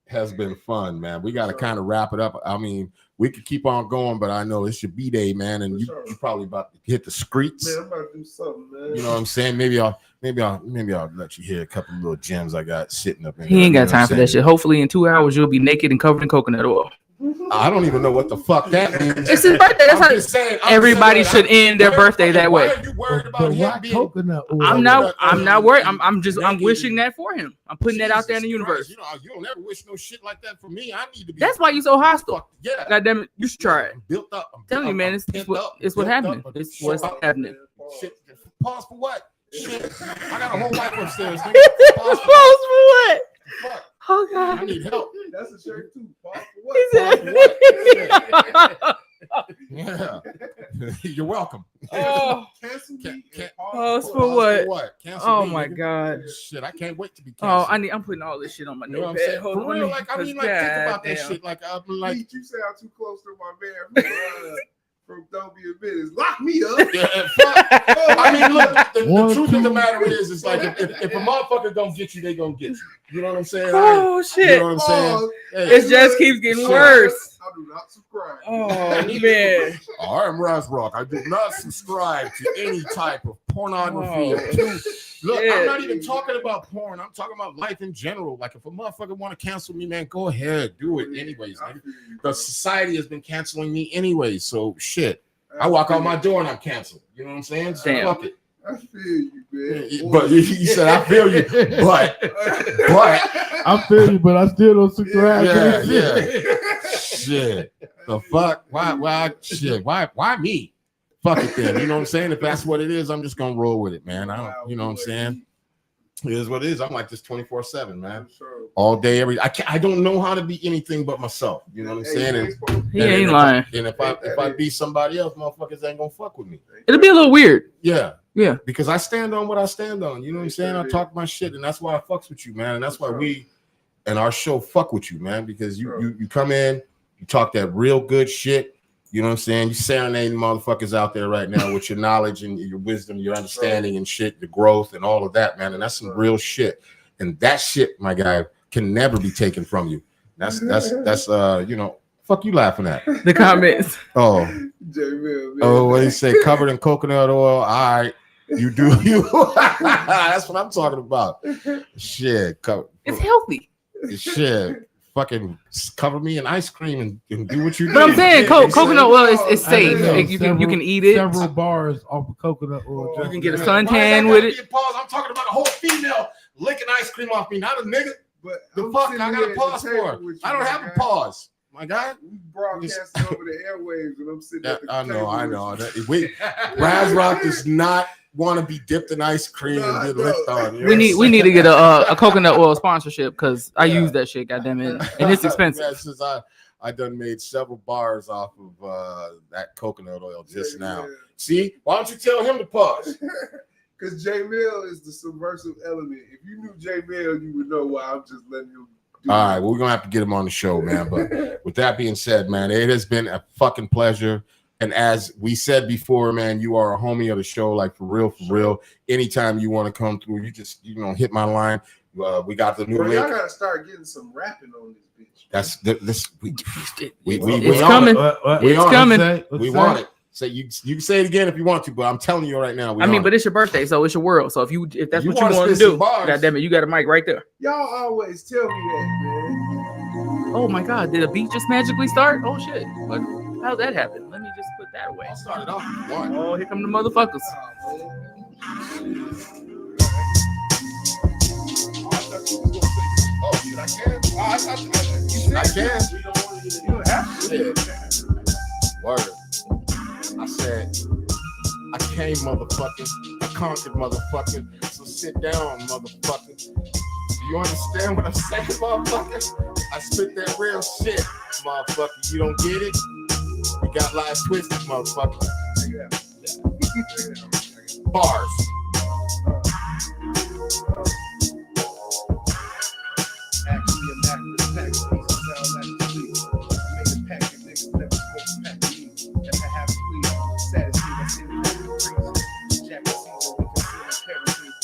has been fun, man. We got to kind of wrap it up. I mean, we could keep on going, but I know it's your B-Day, man, and you're probably about to hit the streets. Man, I'm about to do something, man. You know what I'm saying? Maybe I'll let you hear a couple of little gems I got sitting up in He ain't got time for that shit. Hopefully in 2 hours you'll be naked and covered in coconut oil. I don't even know what the fuck that means. It's his birthday. That's I'm how just saying, everybody should end their birthday that way. Why are you worried about But him why being? coconut oil? I'm not worried. I'm Naked. wishing that for him. I'm putting that out there in the Jesus universe. Christ, you don't ever wish no shit like that for me. I need to be. That's why you so hostile. Fuck, yeah. God damn it, you should try it. I'm built up. I'm Telling you, man, it's pent what up, it's what built happening. up. It's what's happening. Shit. Pause for what? Shit. I got a whole wife upstairs. Nigga. Pause Pause for what? for what? Oh I God. need help. That's a shirt too. Pause for He what? said- Yeah. You're welcome. Oh, Cancel me. pause for what? Cancel Oh me, my nigga. God. Shit, I can't wait to be Oh, canceled. I'm putting all this shit on my You know what I'm notepad. saying? Hold For on, real, let me- like I mean, like God think about that damn. shit. Like I'm like, Pete, you sound too close to my man from Don't Be a Business. Lock me up. yeah, fuck. I mean, look, the One, truth of the two, matter is, it's like if a motherfucker don't get you, they gonna get you. You know what I'm saying? Oh You shit. know what I'm saying? Pause. Hey, It just keeps getting Shit. worse. I do not subscribe. Oh man. I'm RasRok. I do not subscribe to any type of pornography. Oh, Look, shit. I'm not even talking about porn. I'm talking about life in general. Like, if a motherfucker want to cancel me, man, go ahead, do it anyways. I Nigga. feel you, The bro. society has been canceling me anyway, so shit. I walk out my door and I'm canceled. You know what I'm saying? So Damn. fuck it. I feel you, man. But you said I feel you, but I feel you, but I still don't subscribe. yeah, to this shit. shit. The fuck? Why? Shit. Why me? Fuck it then. You know what I'm saying? If that's what it is, I'm just gonna roll with it, man. I don't. You know what I'm saying? It is what it is. I'm like this 24/7, man. Sure. All day, every. I don't know how to be anything but myself. You know what I'm saying? He ain't lying. And if I be somebody else, motherfuckers ain't gonna fuck with me. It'll be a little weird. Yeah. Yeah. Because I stand on what I stand on. You know what I'm saying? I talk my shit, and that's why I fucks with you, man. And that's why we and our show fuck with you, man. Because you come in, you talk that real good shit. You know what I'm saying? You serenading motherfuckers out there right now with your knowledge and your wisdom, your understanding and shit, your growth and all of that, man. And that's some real shit. And that shit, my guy, can never be taken from you. That's you know, fuck you laughing at. The comments. Oh, J-Mill, man. oh, what do you say? Covered in coconut oil. All right. You do you. That's what I'm talking about. Shit. It's healthy. Shit. Fucking cover me in ice cream and do what you do. But I'm saying You know what I'm coconut oil is safe. I know. Like, you can eat it. Several bars off of coconut oil. You just can get a for sun that. Why does tan that with gotta it. be a pause? I'm talking about a whole female licking ice cream off me, not a nigga. But The I'm fuck sitting I got here a at pause the table for? with you, I don't my have a guy. pause, my guy. We broadcasting over the airwaves, and I'm sitting at the I table know. with you. RasRok does not want to be dipped in ice cream and get licked on. You know We need to get a coconut oil sponsorship because I use that shit, goddamn it, and it's expensive. Yeah, since I done made several bars off of that coconut oil just now. See, why don't you tell him to pause? Because J-Mill is the subversive element. If you knew J-Mill, you would know why I'm just letting him do All right, well, we're gonna have to get him on the show, man. But with that being said, man, it has been a fucking pleasure. And as we said before, man, you are a homie of the show, like for real. Anytime you want to come through, you just hit my line. We got the new Bro, y'all link. gotta start getting some rapping on this bitch. That's this. We It's on coming. it. It's on it. coming. We want it. So you can say it again if you want to, but I'm telling you right now. But it's your birthday, so it's your world. So if that's You what you wanna want to spit some do, bars. goddamn it, you got a mic right there. Y'all always tell me that, man. Oh my God, did a beat just magically start? Oh shit, how'd that happen? Let me just put that away. I'll start it off if you want. Oh, here come the motherfuckers. Oh, shit, I can? I can. You don't have to. Word. I said, I came, motherfucker. I conquered, motherfucker. So sit down, motherfucker. Do you understand what I'm saying, motherfucker? I spit that real shit, motherfucker. You don't get it? You got live twisted, motherfucker. Bars. Actually, I'm after the pack. Pieces sound like the sleep. I made a pack of niggas never smoke a pack of weed. If I have sleep, saddest thing I see the freeze. Jack Caesar, we can see the parachute.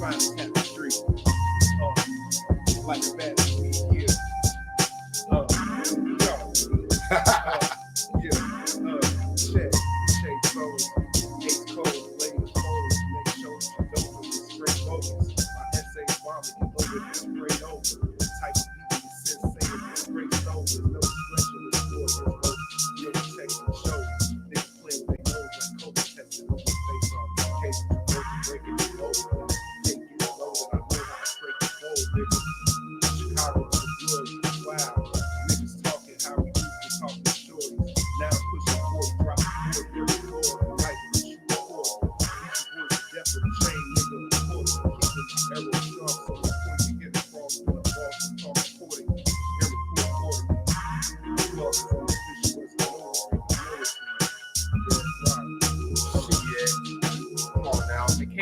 Finally hit the street. Like a bad weed here. Shake souls, ace cold, ladies cold, make sure you don't do this straight bogus. My essay vomit, you over this straight over. Type of people you sense saying this straight I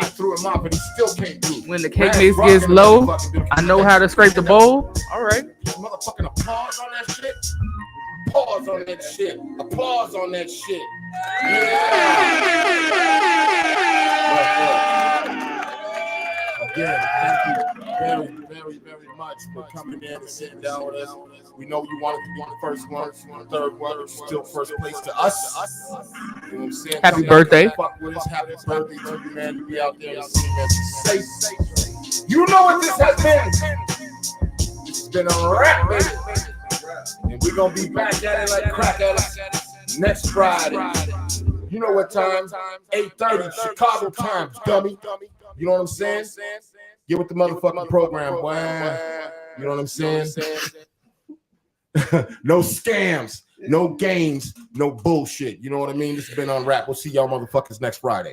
threw him out, but he still came through. When the cake mix gets low, I know how to scrape the bowl. All right. Motherfucking applause on that shit. Pause on that shit. Applause on that shit. Again, thank you very much for coming in and sitting down with us. We know you wanted to be the first one, third one, still first place to us. You know what I'm saying? Happy birthday. Fuck with us. Happy birthday to you, man. To be out there and see that safe. You know what this has been? It's been a wrap, baby. And we're going to be back at it like crack at us next Friday. You know what time? 8:30 Chicago time, dummy. You know what I'm saying? Get with the motherfucking program, boy. You know what I'm saying? No scams, no games, no bullshit. You know what I mean? This has been Unwrapped. We'll see y'all motherfuckers next Friday.